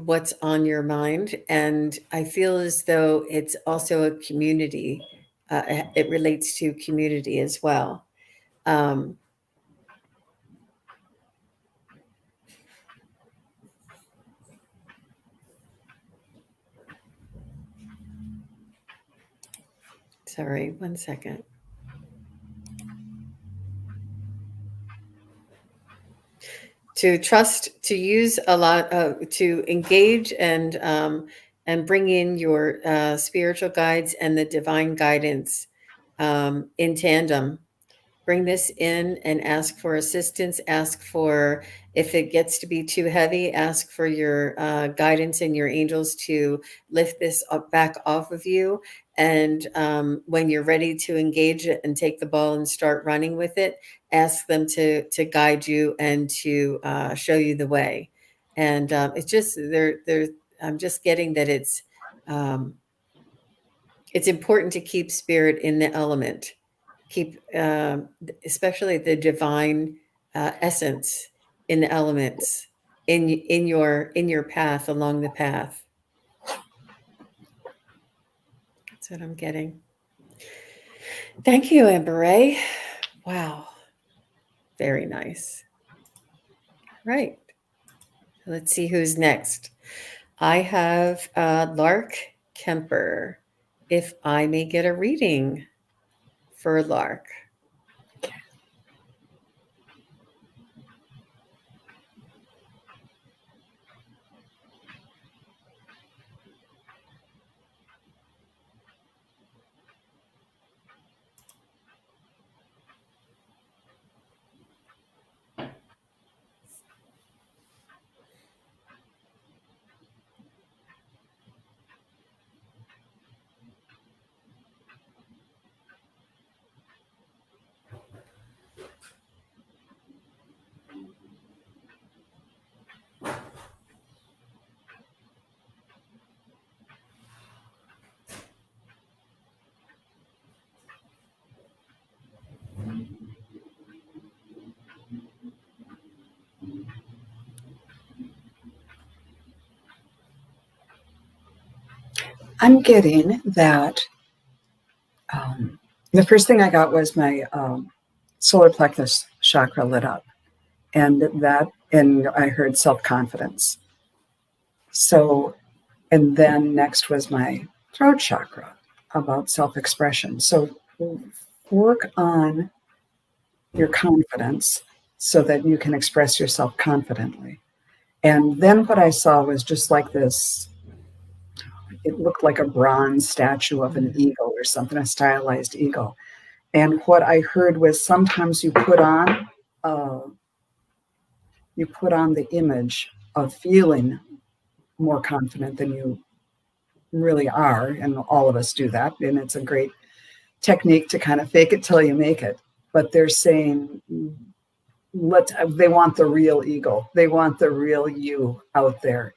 Speaker 1: what's on your mind, and I feel as though it's also a community. It relates to community as well. Um, Sorry, one second. To trust, to use a lot, to engage and bring in your spiritual guides and the divine guidance in tandem. Bring this in and ask for assistance. Ask for, if it gets to be too heavy, ask for your guidance and your angels to lift this up back off of you. And when you're ready to engage it and take the ball and start running with it, ask them to guide you and to show you the way. And it's just there. I'm just getting that it's important to keep spirit in the element, keep especially the divine essence in the elements in your path, along the path. That's what I'm getting. Thank you, Amber Ray. Wow, very nice. Right, let's see who's next. I have Lark Kemper. If I may get a reading for Lark.
Speaker 2: I'm getting that the first thing I got was my solar plexus chakra lit up, and I heard self-confidence. So, and then next was my throat chakra, about self-expression. So work on your confidence so that you can express yourself confidently. And then what I saw was just like this, it looked like a bronze statue of an eagle or something, a stylized eagle. And what I heard was sometimes you put on the image of feeling more confident than you really are, and all of us do that, and it's a great technique to kind of fake it till you make it. But they're saying they want the real eagle, they want the real you out there,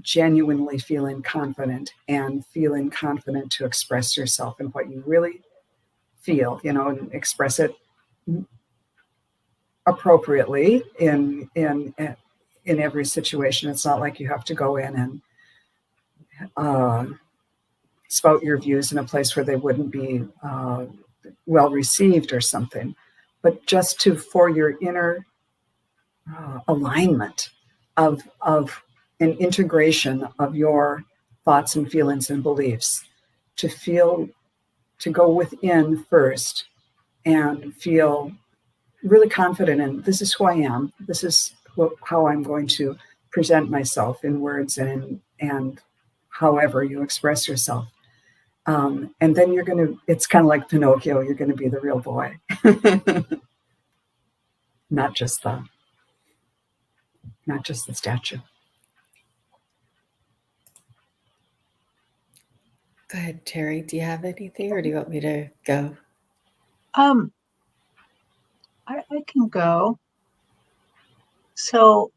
Speaker 2: genuinely feeling confident and feeling confident to express yourself and what you really feel, and express it appropriately in every situation. It's not like you have to go in and spout your views in a place where they wouldn't be well received or something, but just for your inner alignment of an integration of your thoughts and feelings and beliefs, to go within first and feel really confident in this is who I am. This is how I'm going to present myself in words and however you express yourself. And then it's kind of like Pinocchio, you're going to be the real boy, not just the statue.
Speaker 1: Go ahead, Terri. Do you have anything, or do you want me to go?
Speaker 3: I can go. So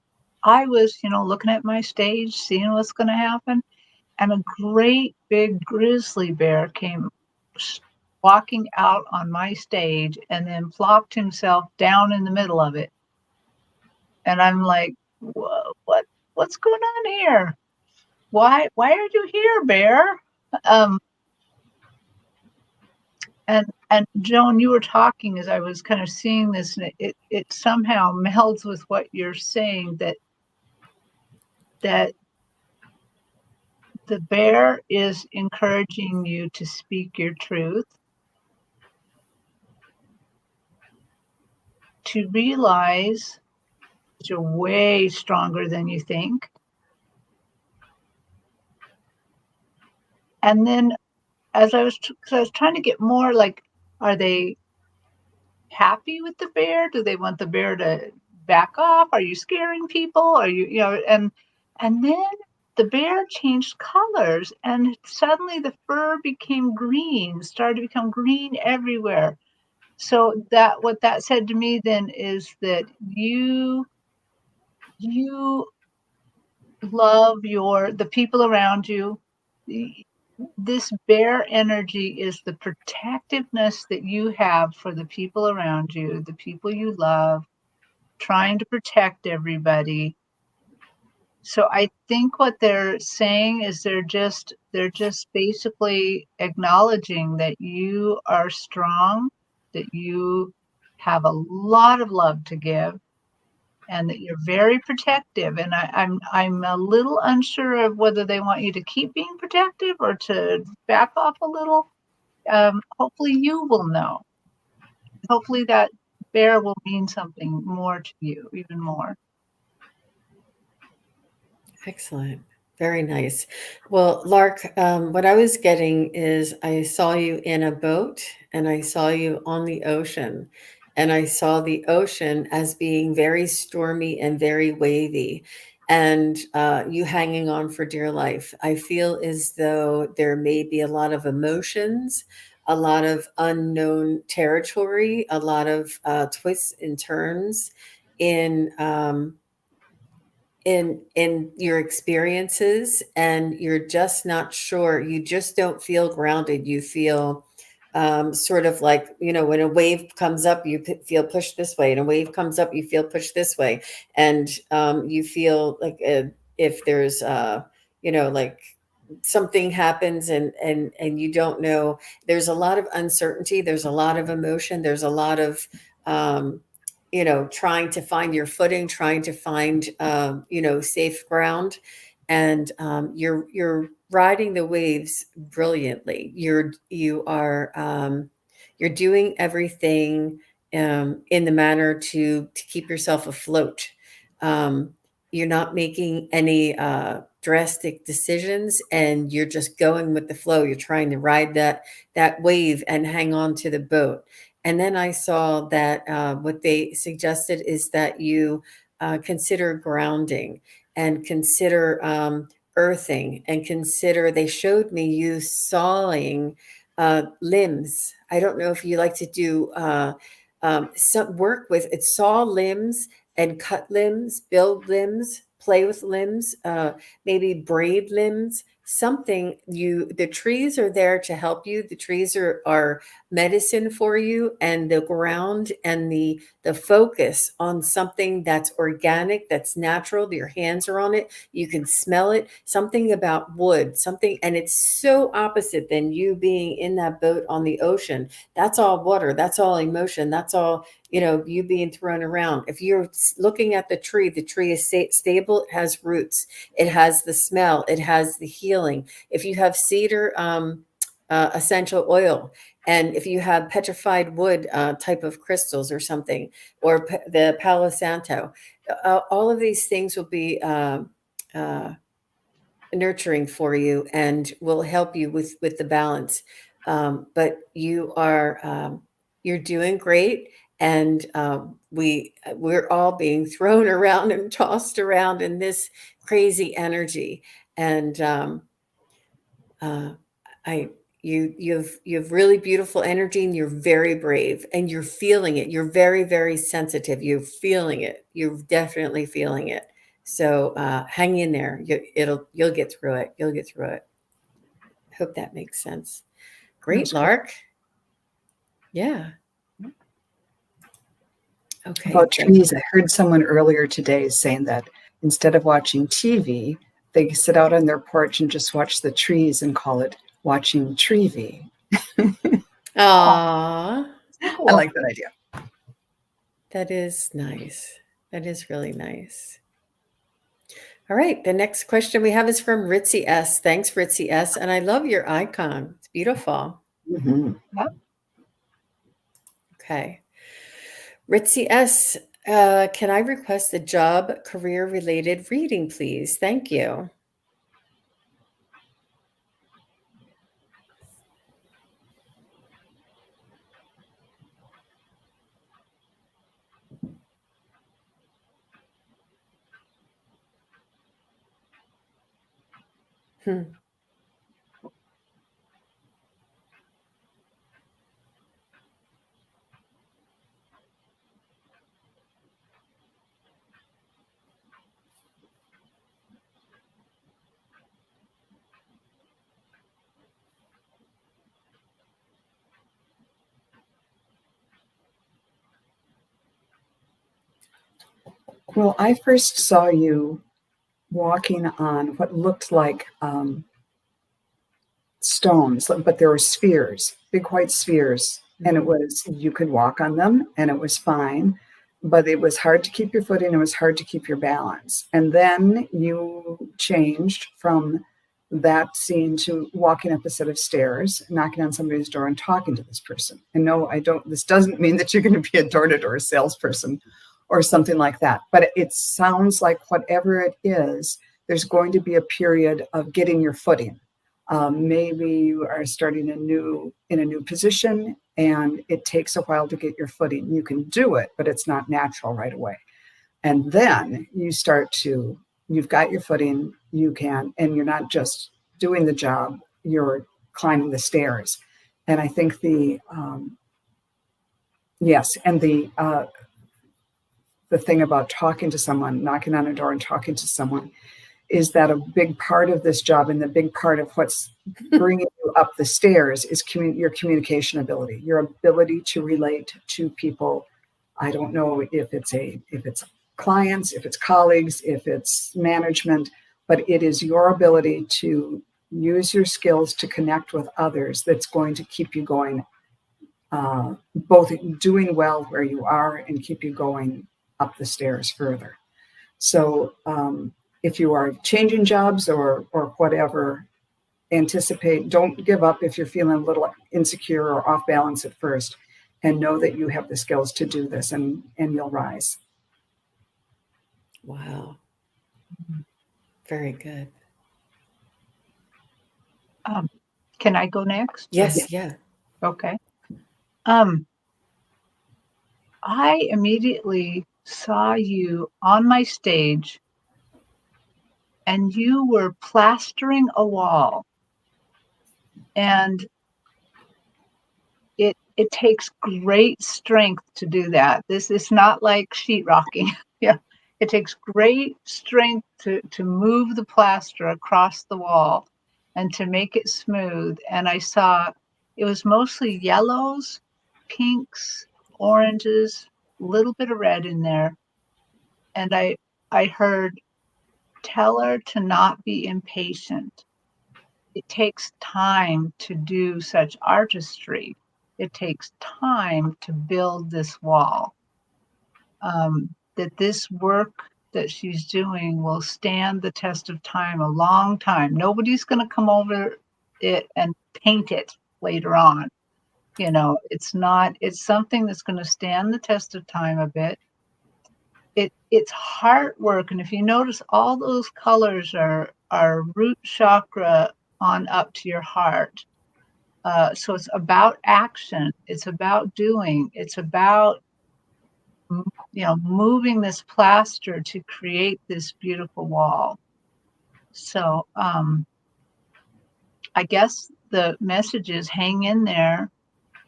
Speaker 3: I was, looking at my stage, seeing what's going to happen, and a great big grizzly bear came walking out on my stage and then plopped himself down in the middle of it. And I'm like, what's going on here? Why are you here, bear? And Joan, you were talking as I was kind of seeing this, and it somehow melds with what you're saying, that the bear is encouraging you to speak your truth, to realize that you're way stronger than you think. And then as I was trying to get more, like, are they happy with the bear? Do they want the bear to back off? Are you scaring people? Are you, and then the bear changed colors, and suddenly the fur became green, started to become green everywhere. So what that said to me then is that you love the people around you. This bear energy is the protectiveness that you have for the people around you, the people you love, trying to protect everybody. So I think what they're saying is they're just basically acknowledging that you are strong, that you have a lot of love to give, and that you're very protective. And I'm a little unsure of whether they want you to keep being protective or to back off a little. Hopefully you will know. Hopefully that bear will mean something more to you, even more.
Speaker 1: Excellent. Very nice. Well, Lark, what I was getting is I saw you in a boat and I saw you on the ocean. And I saw the ocean as being very stormy and very wavy, and you hanging on for dear life. I feel as though there may be a lot of emotions, a lot of unknown territory, a lot of twists and turns in. In your experiences, and you're just not sure, you just don't feel grounded, you feel sort of like, when a wave comes up, you feel pushed this way, and a wave comes up, you feel pushed this way, and you feel like if there's like something happens, and you don't know, there's a lot of uncertainty, there's a lot of emotion, there's a lot of um, trying to find your footing, trying to find, safe ground. And you're riding the waves brilliantly. You're doing everything in the manner to keep yourself afloat. Um, you're not making any drastic decisions, and you're just going with the flow. You're trying to ride that wave and hang on to the boat. And then I saw that what they suggested is that you consider grounding, and consider earthing, and consider, they showed me you sawing limbs. I don't know if you like to do some work with it, saw limbs and cut limbs, build limbs, play with limbs, maybe braid limbs. Something, the trees are there to help you. The trees are medicine for you, and the ground and the focus on something that's organic, that's natural, your hands are on it, you can smell it, something about wood, something, and it's so opposite than you being in that boat on the ocean. That's all water, that's all emotion, that's all, you being thrown around. If you're looking at the tree is stable, it has roots, it has the smell, it has the healing. If you have cedar, essential oil. And if you have petrified wood type of crystals or something, or the Palo Santo, all of these things will be uh, nurturing for you and will help you with the balance. But you're doing great, and we're all being thrown around and tossed around in this crazy energy. And uh, I you have really beautiful energy, and you're very brave, and you're feeling it. You're very, very sensitive. You're feeling it. You're definitely feeling it. So hang in there. You'll get through it. You'll get through it. Hope that makes sense. Great,
Speaker 2: That's great.
Speaker 1: Lark. Yeah. Okay.
Speaker 2: About trees, I heard someone earlier today saying that instead of watching TV, they sit out on their porch and just watch the trees and call it watching Treevee.
Speaker 1: Aw,
Speaker 2: I like that idea.
Speaker 1: that is nice. That is really nice. All right. The next question we have is from Ritzy S. Thanks, Ritzy S. And I love your icon. It's beautiful.
Speaker 2: Mhm.
Speaker 1: Okay. Ritzy S., can I request a job career related reading, please? Thank you. Hmm.
Speaker 2: Well, I first saw you walking on what looked like stones, but there were spheres, big white spheres. And it was, you could walk on them and it was fine, but it was hard to keep your footing. It was hard to keep your balance. And then you changed from that scene to walking up a set of stairs, knocking on somebody's door and talking to this person. And no, I don't, this doesn't mean that you're going to be a door-to-door salesperson or something like that. But it sounds like whatever it is, there's going to be a period of getting your footing. Maybe you are starting in a new position, and it takes a while to get your footing. You can do it, but it's not natural right away. And then you've got your footing, and you're not just doing the job, you're climbing the stairs. And I think yes, and the thing about talking to someone, knocking on a door and talking to someone, is that a big part of this job, and the big part of what's bringing you up the stairs is your communication ability, your ability to relate to people. I don't know if it's clients, if it's colleagues, if it's management, but it is your ability to use your skills to connect with others that's going to keep you going, both doing well where you are and keep you going up the stairs further. So if you are changing jobs or whatever, don't give up if you're feeling a little insecure or off balance at first, and know that you have the skills to do this, and you'll rise.
Speaker 1: Wow. Very good.
Speaker 3: Can I go next?
Speaker 1: Yes. Yeah.
Speaker 3: Okay. I immediately saw you on my stage, and you were plastering a wall. And it takes great strength to do that. This is not like sheetrocking. Yeah. It takes great strength to move the plaster across the wall and to make it smooth. And I saw it was mostly yellows, pinks, oranges, a little bit of red in there. And I heard, tell her to not be impatient. It takes time to do such artistry. It takes time to build this wall. That this work that she's doing will stand the test of time a long time. Nobody's going to come over it and paint it later on. You know, it's something that's going to stand the test of time a bit. It's heart work. And if you notice, all those colors are root chakra on up to your heart. So it's about action. It's about doing. It's about, moving this plaster to create this beautiful wall. So I guess the message is hang in there,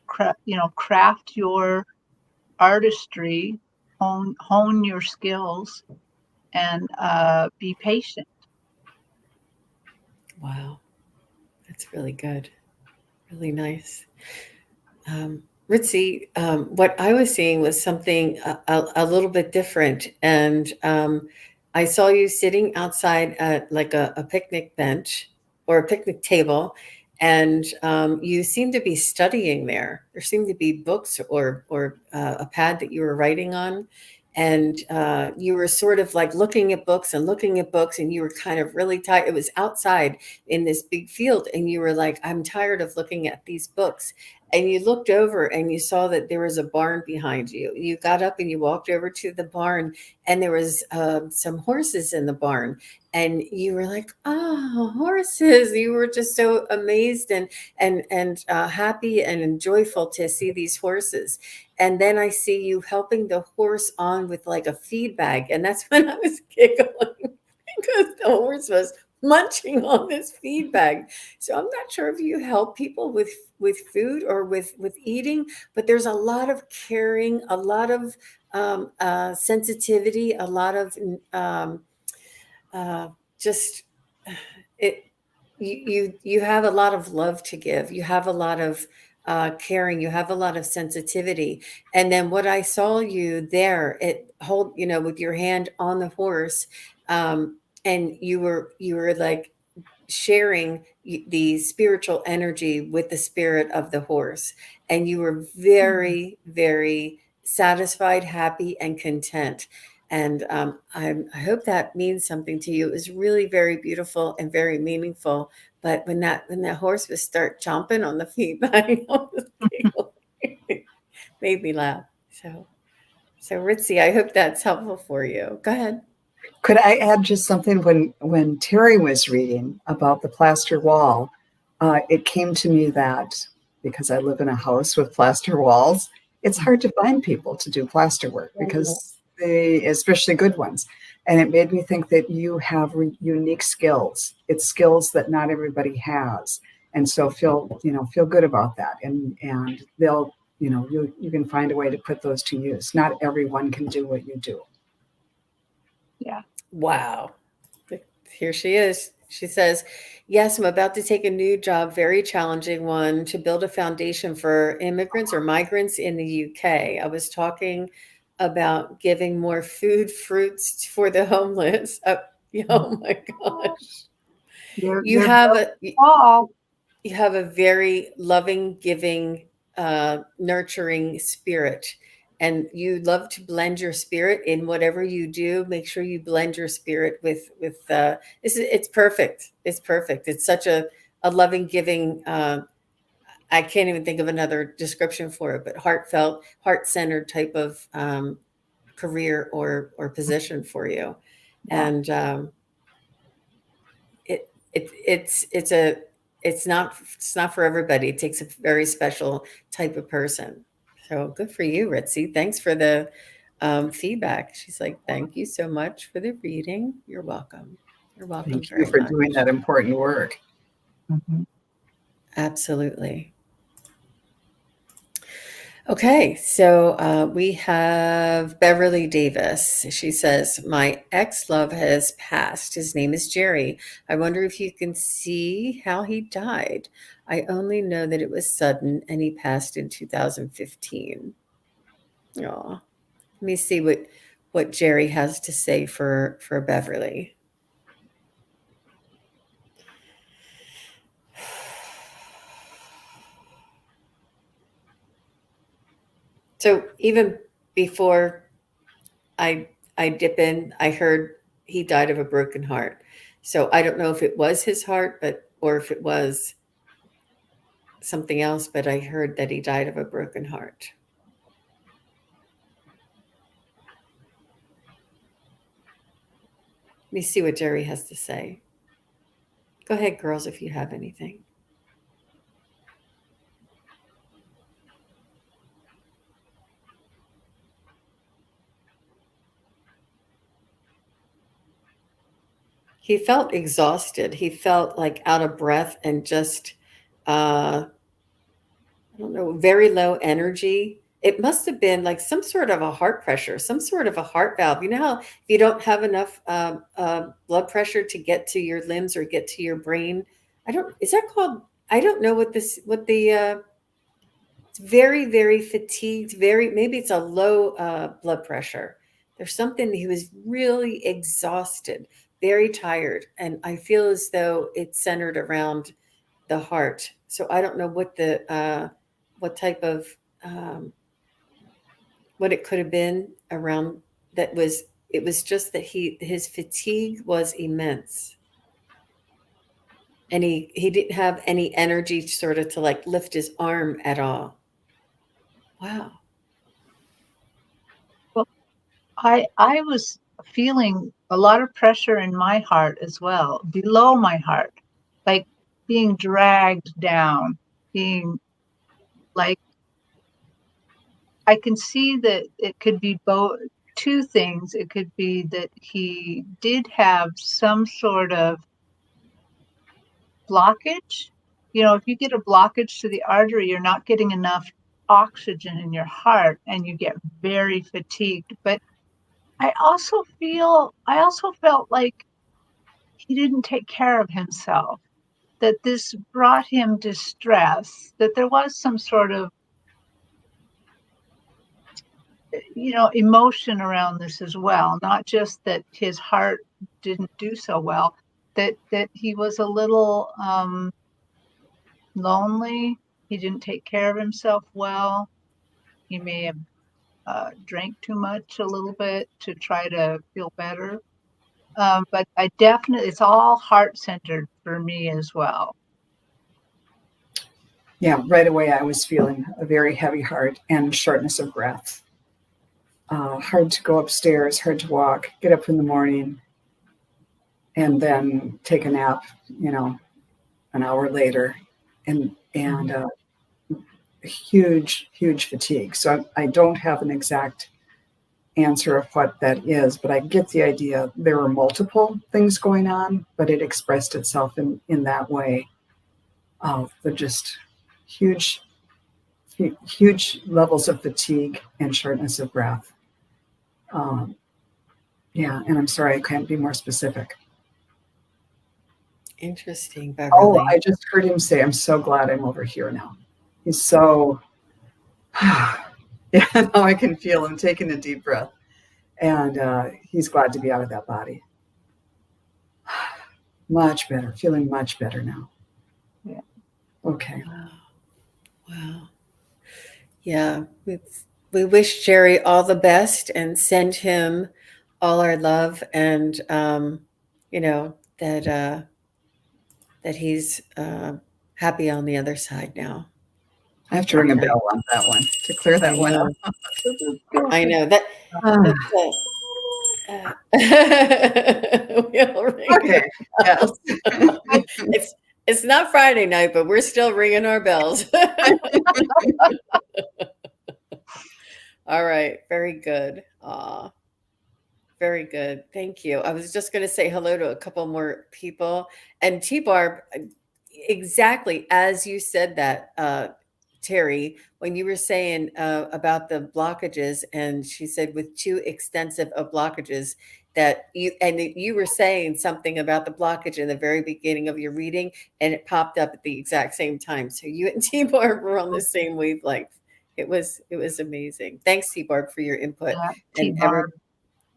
Speaker 3: craft your artistry, hone your skills, and be patient.
Speaker 1: Wow. That's really good. Really nice. Ritzy, what I was seeing was something a little bit different. And I saw you sitting outside at like a picnic bench or a picnic table, and you seemed to be studying there. There seemed to be books or a pad that you were writing on. And you were sort of like looking at books and looking at books, and you were kind of really tired. It was outside in this big field, and you were like, I'm tired of looking at these books. And you looked over and you saw that there was a barn behind you. You got up and you walked over to the barn, and there was some horses in the barn. And you were like, "Oh, horses!" You were just so amazed and happy and joyful to see these horses. And then I see you helping the horse on with like a feed bag, and that's when I was giggling because the horse was munching on this feed bag. So I'm not sure if you help people with food or with eating, but there's a lot of caring, a lot of sensitivity, a lot of just it. You have a lot of love to give. You have a lot of caring. You have a lot of sensitivity. And then what I saw you there, it hold with your hand on the horse, and you were like sharing the spiritual energy with the spirit of the horse, and you were very, very satisfied, happy, and content. And I hope that means something to you. It was really very beautiful and very meaningful. But when that horse would start chomping on the feedback, made me laugh. So Ritzy, I hope that's helpful for you. Go ahead.
Speaker 2: Could I add just something? When Terri was reading about the plaster wall, it came to me that because I live in a house with plaster walls, it's hard to find people to do plaster work because especially good ones. And it made me think that you have unique skills. It's skills that not everybody has. And so feel good about that. And they'll, you can find a way to put those to use. Not everyone can do what you do.
Speaker 3: Yeah.
Speaker 1: Wow. Here she is. She says, yes, I'm about to take a new job, very challenging one, to build a foundation for immigrants or migrants in the UK. I was talking about giving more food, fruits for the homeless. Oh my gosh.
Speaker 3: You're
Speaker 1: You have
Speaker 3: all.
Speaker 1: you have a very loving, giving, nurturing spirit. And you love to blend your spirit in whatever you do. Make sure you blend your spirit with it's perfect. It's perfect. It's such a loving, giving. I can't even think of another description for it, but heartfelt, heart-centered type of career or position for you.
Speaker 3: Yeah.
Speaker 1: And it's not for everybody. It takes a very special type of person. So good for you, Ritzy. Thanks for the feedback. She's like, thank you so much for the reading. You're welcome. You're welcome
Speaker 2: Thank you
Speaker 1: very
Speaker 2: for
Speaker 1: much.
Speaker 2: doing that important work.
Speaker 3: Mm-hmm.
Speaker 1: Absolutely. Okay, so we have Beverly Davis. She says, my ex-love has passed. His name is Jerry. I wonder if you can see how he died. I only know that it was sudden and he passed in 2015. Oh, let me see what Jerry has to say for Beverly. So even before I dip in, I heard he died of a broken heart. So I don't know if it was his heart, or if it was something else, but I heard that he died of a broken heart. Let me see what Jerry has to say. Go ahead, girls, if you have anything. He felt exhausted. He felt like out of breath and just, I don't know, very low energy. It must have been like some sort of a heart pressure, some sort of a heart valve. You know how if you don't have enough blood pressure to get to your limbs or get to your brain, I don't, is that called, I don't know what this, what the, it's very, very fatigued, very, maybe it's a low blood pressure. There's something, he was really exhausted, very tired. And I feel as though it's centered around the heart. So I don't know what type of, um, what it could have been around that was, it was just that his fatigue was immense. And he didn't have any energy sort of to like lift his arm at all. Wow.
Speaker 3: Well, I was feeling a lot of pressure in my heart as well, below my heart, like being dragged down, being like, I can see that it could be both two things. It could be that he did have some sort of blockage. You know, if you get a blockage to the artery, you're not getting enough oxygen in your heart and you get very fatigued. But I also felt like he didn't take care of himself, that this brought him distress, that there was some sort of, you know, emotion around this as well, not just that his heart didn't do so well, that he was a little lonely. He didn't take care of himself well. He may have drank too much a little bit to try to feel better. But I definitely, it's all heart centered for me as well.
Speaker 2: Yeah, right away I was feeling a very heavy heart and shortness of breath. Hard to go upstairs, hard to walk, get up in the morning, and then take a nap, you know, an hour later, and huge, huge fatigue. So I don't have an exact answer of what that is, but I get the idea. There were multiple things going on, but it expressed itself in that way. The just huge, huge levels of fatigue and shortness of breath. Yeah, and I'm sorry I can't be more specific.
Speaker 1: Interesting,
Speaker 2: Oh,
Speaker 1: Beverly.
Speaker 2: I just heard him say, "I'm so glad I'm over here now." He's so, yeah, now I can feel him taking a deep breath. And he's glad to be out of that body. Much better, feeling much better now.
Speaker 3: Yeah.
Speaker 2: Okay.
Speaker 1: Wow. Wow. Yeah. We wish Jerry all the best and send him all our love and, you know, that he's happy on the other side now.
Speaker 2: I have to ring a
Speaker 1: Okay.
Speaker 2: bell on that one to clear that
Speaker 1: I
Speaker 2: one up.
Speaker 1: know. I know that.
Speaker 3: Uh,
Speaker 1: We'll ring.
Speaker 2: Okay. Yes.
Speaker 1: It's not Friday night, but we're still ringing our bells. All right, very good. Very good. Thank you. I was just going to say hello to a couple more people. And T Barb, exactly as you said that, Terry, when you were saying about the blockages, and she said with too extensive of blockages, that you were saying something about the blockage in the very beginning of your reading, and it popped up at the exact same time. So you and T Barb were on the same wavelength. It was amazing. Thanks, T Barb, for your input.
Speaker 3: yeah,
Speaker 1: And
Speaker 3: T-Barb.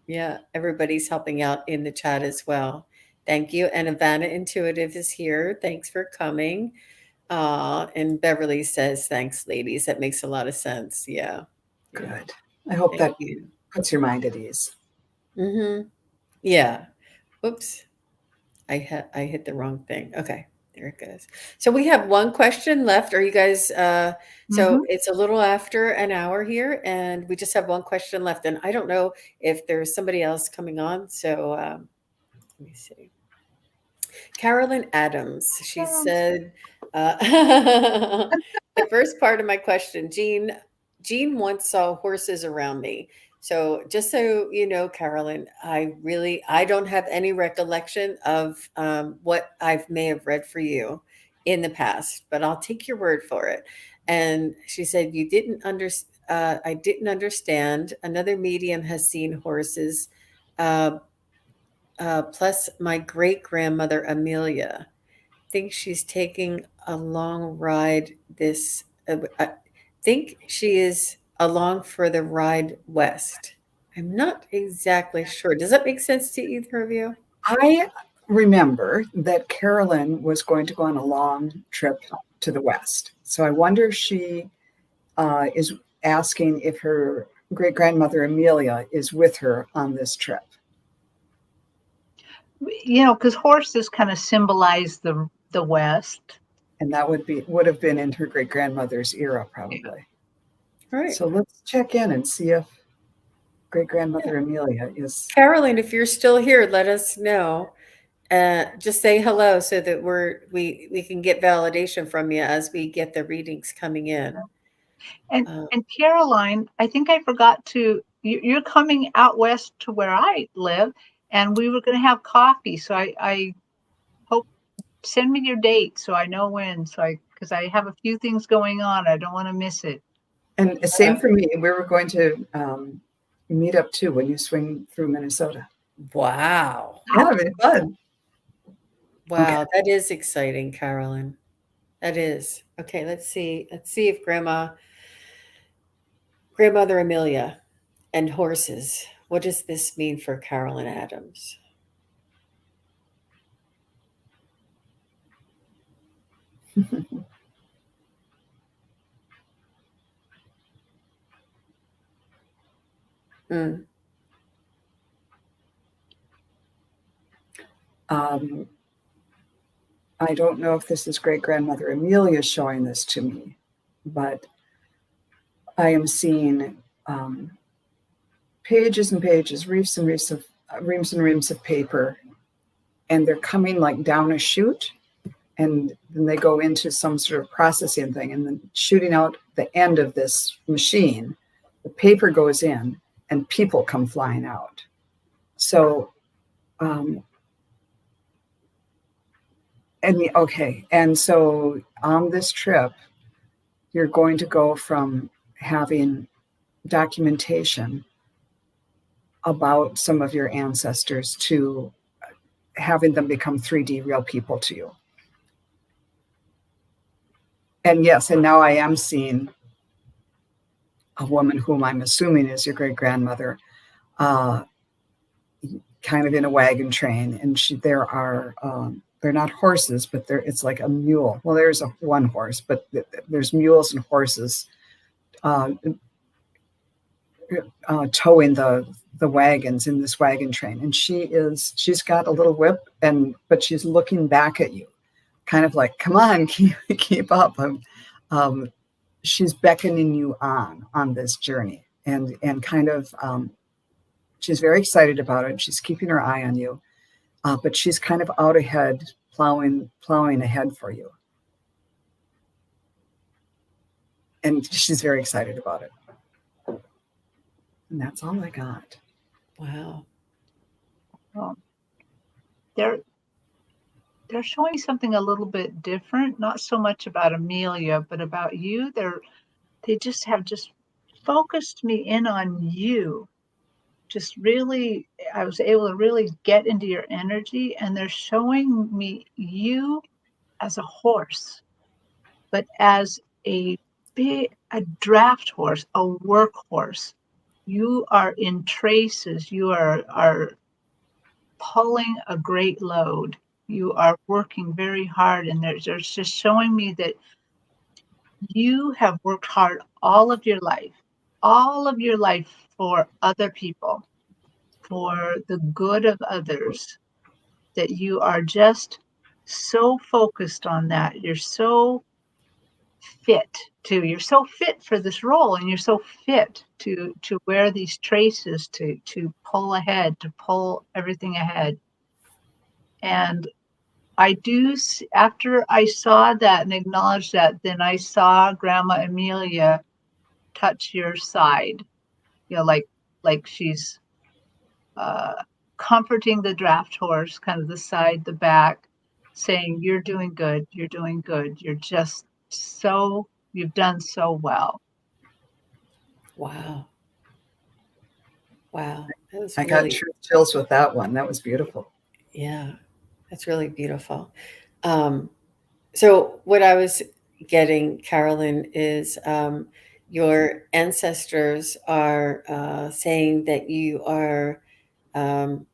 Speaker 1: yeah, everybody's helping out in the chat as well. Thank you. And Ivana Intuitive is here. Thanks for coming. And Beverly says, thanks, ladies. That makes a lot of sense. Yeah. Yeah.
Speaker 2: Good. I hope
Speaker 1: Thank
Speaker 2: that
Speaker 1: you.
Speaker 2: puts your mind at ease.
Speaker 1: Mm-hmm. Yeah. Oops. I hit the wrong thing. Okay. There it goes. So we have one question left. Are you guys, so
Speaker 3: Mhm.
Speaker 1: it's a little after an hour here, and we just have one question left. And I don't know if there's somebody else coming on. So let me see. Carolyn Adams, she said, the first part of my question, Jean once saw horses around me. So just so you know, Carolyn, I don't have any recollection of what I may have read for you in the past, but I'll take your word for it. And she said, you didn't I didn't understand. Another medium has seen horses. Uh, plus my great grandmother Amelia thinks she's taking a long ride I think she is along for the ride west. I'm not exactly sure. Does that make sense to either of you?
Speaker 2: I remember that Carolyn was going to go on a long trip to the West. So I wonder if she is asking if her great grandmother Amelia is with her on this trip.
Speaker 3: Because horses kind of symbolize the West.
Speaker 2: And that would have been in her great grandmother's era, probably.
Speaker 1: All right.
Speaker 2: So let's check in and see if great grandmother Amelia is.
Speaker 1: Carolyn, if you're still here, let us know. Just say hello so that we can get validation from you as we get the readings coming in.
Speaker 3: And Caroline, I think I forgot to. You're coming out west to where I live, and we were going to have coffee. So I hope send me your date so I know when. Because I have a few things going on, I don't want to miss it.
Speaker 2: And same for me. We were going to meet up too when you swing through Minnesota.
Speaker 1: Wow.
Speaker 2: Yeah, it'd be fun.
Speaker 1: Wow,
Speaker 2: Okay.
Speaker 1: that is exciting, Carolyn. That is. Okay, let's see. Let's see if Grandmother Amelia and horses. What does this mean for Carolyn Adams? Mm.
Speaker 2: I don't know if this is great grandmother Amelia showing this to me, but I am seeing pages and pages, reams and reams of paper, and they're coming like down a chute, and then they go into some sort of processing thing, and then shooting out the end of this machine, the paper goes in, and people come flying out. So, and so on this trip, you're going to go from having documentation about some of your ancestors to having them become 3D real people to you. And yes, and now I am seeing a woman whom I'm assuming is your great grandmother, kind of in a wagon train, and they're not horses, but it's like a mule. Well, there's one horse, but there's mules and horses towing the wagons in this wagon train, and she's got a little whip, but she's looking back at you, kind of like, come on, keep up. She's beckoning you on this journey, and kind of she's very excited about it. She's keeping her eye on you, but she's kind of out ahead, plowing ahead for you, and she's very excited about it. And that's all I got.
Speaker 1: Wow.
Speaker 3: Well, they're showing something a little bit different, not so much about Amelia, but about you. They just have focused me in on you. Just really, I was able to really get into your energy, and they're showing me you as a horse, but as a draft horse, a work horse. You are in traces. You are pulling a great load. You are working very hard, and there's just showing me that you have worked hard all of your life for other people, for the good of others, that you are just so focused on that. You're so fit you're so fit for this role, and you're so fit to wear these traces, to pull ahead, to pull everything ahead. And after I saw that and acknowledged that, then I saw Grandma Amelia touch your side, like she's comforting the draft horse, kind of the side, the back, saying, you're doing good, you're doing good, you've done so well.
Speaker 1: Wow. Wow. That was
Speaker 2: I got
Speaker 1: really,
Speaker 2: chills with that one. That was beautiful.
Speaker 1: yeah, that's really beautiful. So what I was getting, Carolyn, is your ancestors are saying that you are um,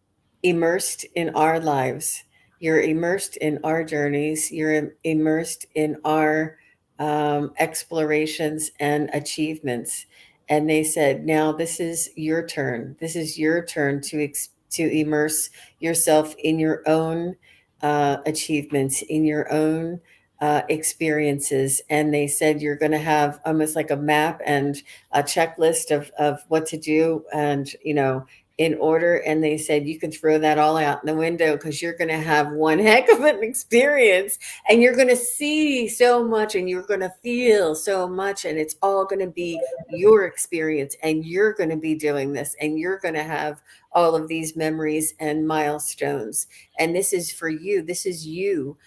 Speaker 1: immersed in our lives. You're immersed in our journeys. You're immersed in our explorations and achievements. And they said, now this is your turn. This is your turn to immerse yourself in your own achievements, in your own experiences. And they said you're going to have almost like a map and a checklist of what to do, and in order. And they said you can throw that all out in the window, because you're going to have one heck of an experience, and you're going to see so much, and you're going to feel so much, and it's all going to be your experience, and you're going to be doing this, and you're going to have all of these memories and milestones. And this is for you. This is you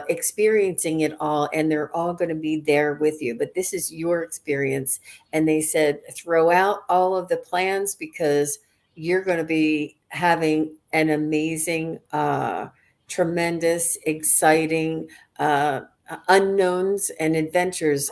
Speaker 1: experiencing it all, and they're all going to be there with you. But this is your experience. And they said, throw out all of the plans, because you're going to be having an amazing, tremendous, exciting unknowns and adventures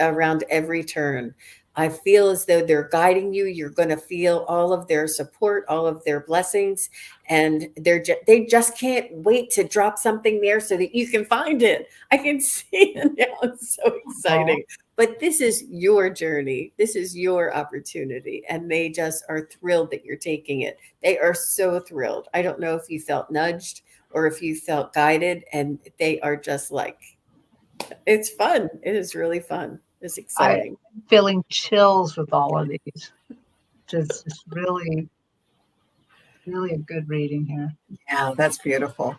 Speaker 1: around every turn. I feel as though they're guiding you. You're going to feel all of their support, all of their blessings, and they just can't wait to drop something there so that you can find it. I can see it now. It's so exciting. But this is your journey. This is your opportunity, and they just are thrilled that you're taking it. They are so thrilled. I don't know if you felt nudged or if you felt guided, and they are just like, it's fun. It is really fun. It's exciting.
Speaker 3: I'm feeling chills with all of these. Just really, really a good reading here.
Speaker 2: Yeah, that's beautiful.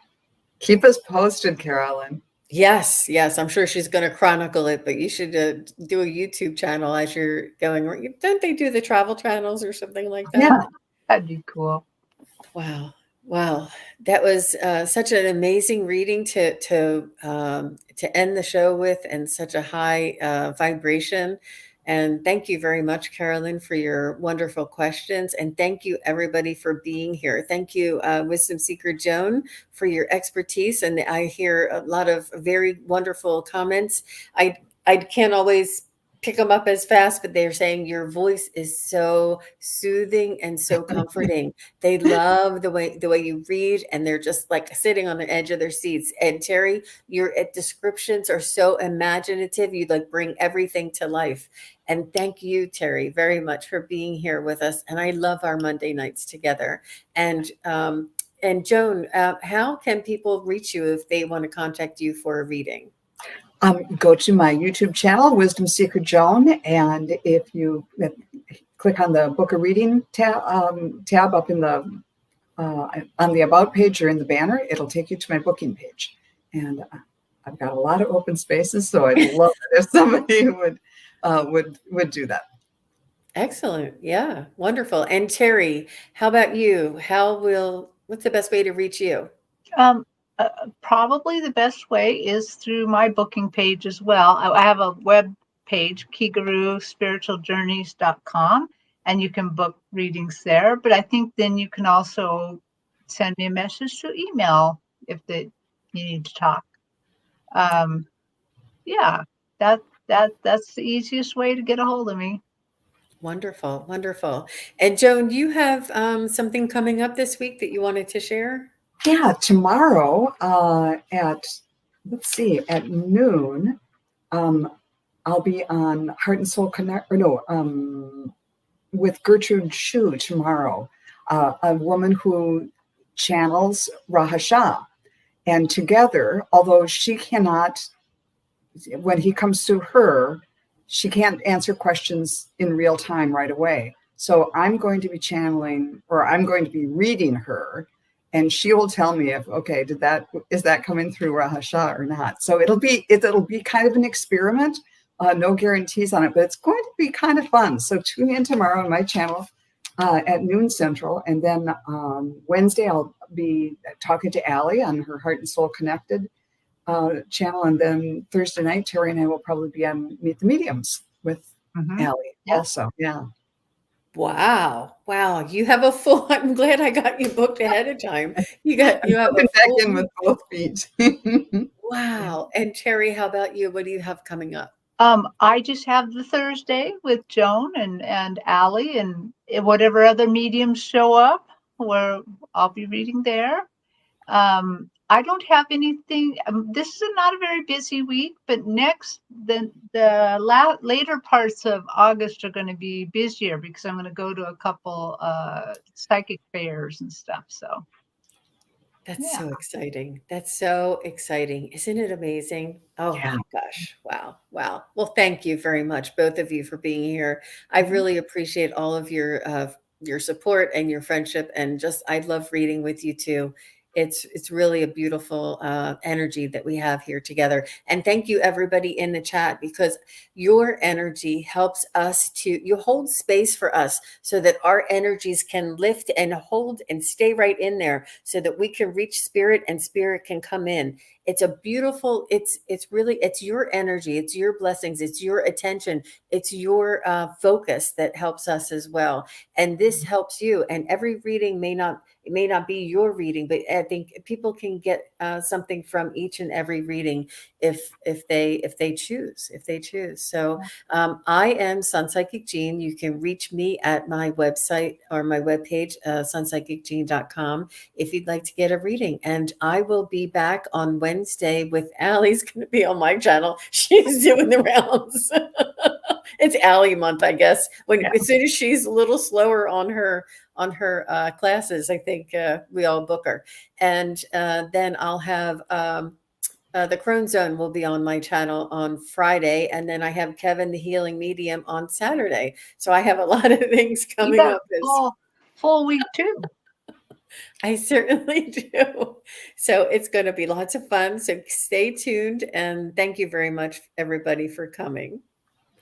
Speaker 2: Keep us posted, Carolyn.
Speaker 1: Yes, yes. I'm sure she's going to chronicle it, but you should do a YouTube channel as you're going. Don't they do the travel channels or something like that?
Speaker 2: Yeah,
Speaker 3: that'd be cool.
Speaker 1: Wow. Wow. That was such an amazing reading to end the show with, and such a high vibration. And thank you very much, Carolyn, for your wonderful questions. And thank you, everybody, for being here. Thank you, Wisdom Seeker Joan, for your expertise. And I hear a lot of very wonderful comments. I can't always pick them up as fast, but they're saying your voice is so soothing and so comforting. They love the way you read, and they're just like sitting on the edge of their seats. And Terri, your descriptions are so imaginative. You like bring everything to life. And thank you, Terri, very much for being here with us. And I love our Monday nights together. And Joan, how can people reach you if they want to contact you for a reading?
Speaker 2: Go to my YouTube channel, Wisdom Seeker Joan, and if you click on the Book a Reading tab up in the on the About page or in the banner, it'll take you to my booking page. And I've got a lot of open spaces, so I'd love it if somebody would do that.
Speaker 1: Excellent. Yeah, wonderful. And Terri, how about you? What's the best way to reach you?
Speaker 3: Probably the best way is through my booking page as well. I have a web page, kigaruspiritualjourneys.com, and you can book readings there. But I think then you can also send me a message through email if you need to talk. Yeah, that's the easiest way to get a hold of me.
Speaker 1: Wonderful, wonderful. And Joan, you have something coming up this week that you wanted to share?
Speaker 2: Yeah, tomorrow at noon, I'll be on Heart and Soul Connect, with Gertrude Shu tomorrow, a woman who channels Raha Shah. And together, although she cannot, when he comes to her, she can't answer questions in real time right away. So I'm going to be channeling, or I'm going to be reading her, and she will tell me if, okay, is that coming through Rahasha or not? So it'll be kind of an experiment. No guarantees on it, but it's going to be kind of fun. So tune in tomorrow on my channel at noon Central, and then Wednesday I'll be talking to Allie on her Heart and Soul Connected channel, and then Thursday night Terri and I will probably be on Meet the Mediums with Allie also. Yeah.
Speaker 1: Wow. You have a full, I'm glad I got you booked ahead of time. You have a
Speaker 2: back
Speaker 1: full
Speaker 2: in with both feet.
Speaker 1: Wow. And Terri, how about you? What do you have coming up?
Speaker 3: I just have the Thursday with Joan and Allie and whatever other mediums show up, where I'll be reading there. I don't have anything. This is not a very busy week, but next the later parts of August are going to be busier because I'm going to go to a couple psychic fairs and stuff. So
Speaker 1: That's so exciting. That's so exciting. Isn't it amazing? Oh my gosh. Wow. Well, thank you very much, both of you, for being here. I really appreciate all of your support and your friendship, and just I love reading with you too. It's really a beautiful energy that we have here together. And thank you everybody in the chat, because your energy helps us you hold space for us so that our energies can lift and hold and stay right in there, so that we can reach spirit and spirit can come in. It's a beautiful, it's really, it's your energy, it's your blessings, it's your attention, it's your focus that helps us as well. And this helps you. And every reading it may not be your reading, but I think people can get something from each and every reading if they choose. So I am Sun Psychic Jean. You can reach me at my website or my webpage, sunpsychicjean.com, if you'd like to get a reading. And I will be back on Wednesday with Allie's going to be on my channel. She's doing the rounds. It's Allie month, I guess. As soon as she's a little slower on her classes, I think we all book her. And then I'll have the Crone Zone will be on my channel on Friday, and then I have Kevin the Healing Medium on Saturday. So I have a lot of things coming up.
Speaker 3: Full week too.
Speaker 1: I certainly do. So it's going to be lots of fun. So stay tuned, and thank you very much, everybody, for coming.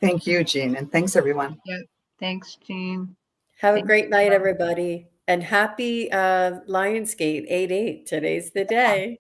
Speaker 2: Thank you, Jean, and thanks everyone.
Speaker 3: Yeah, thanks, Jean.
Speaker 1: Have a great night, everybody, and happy Lionsgate 8/8. Today's the day.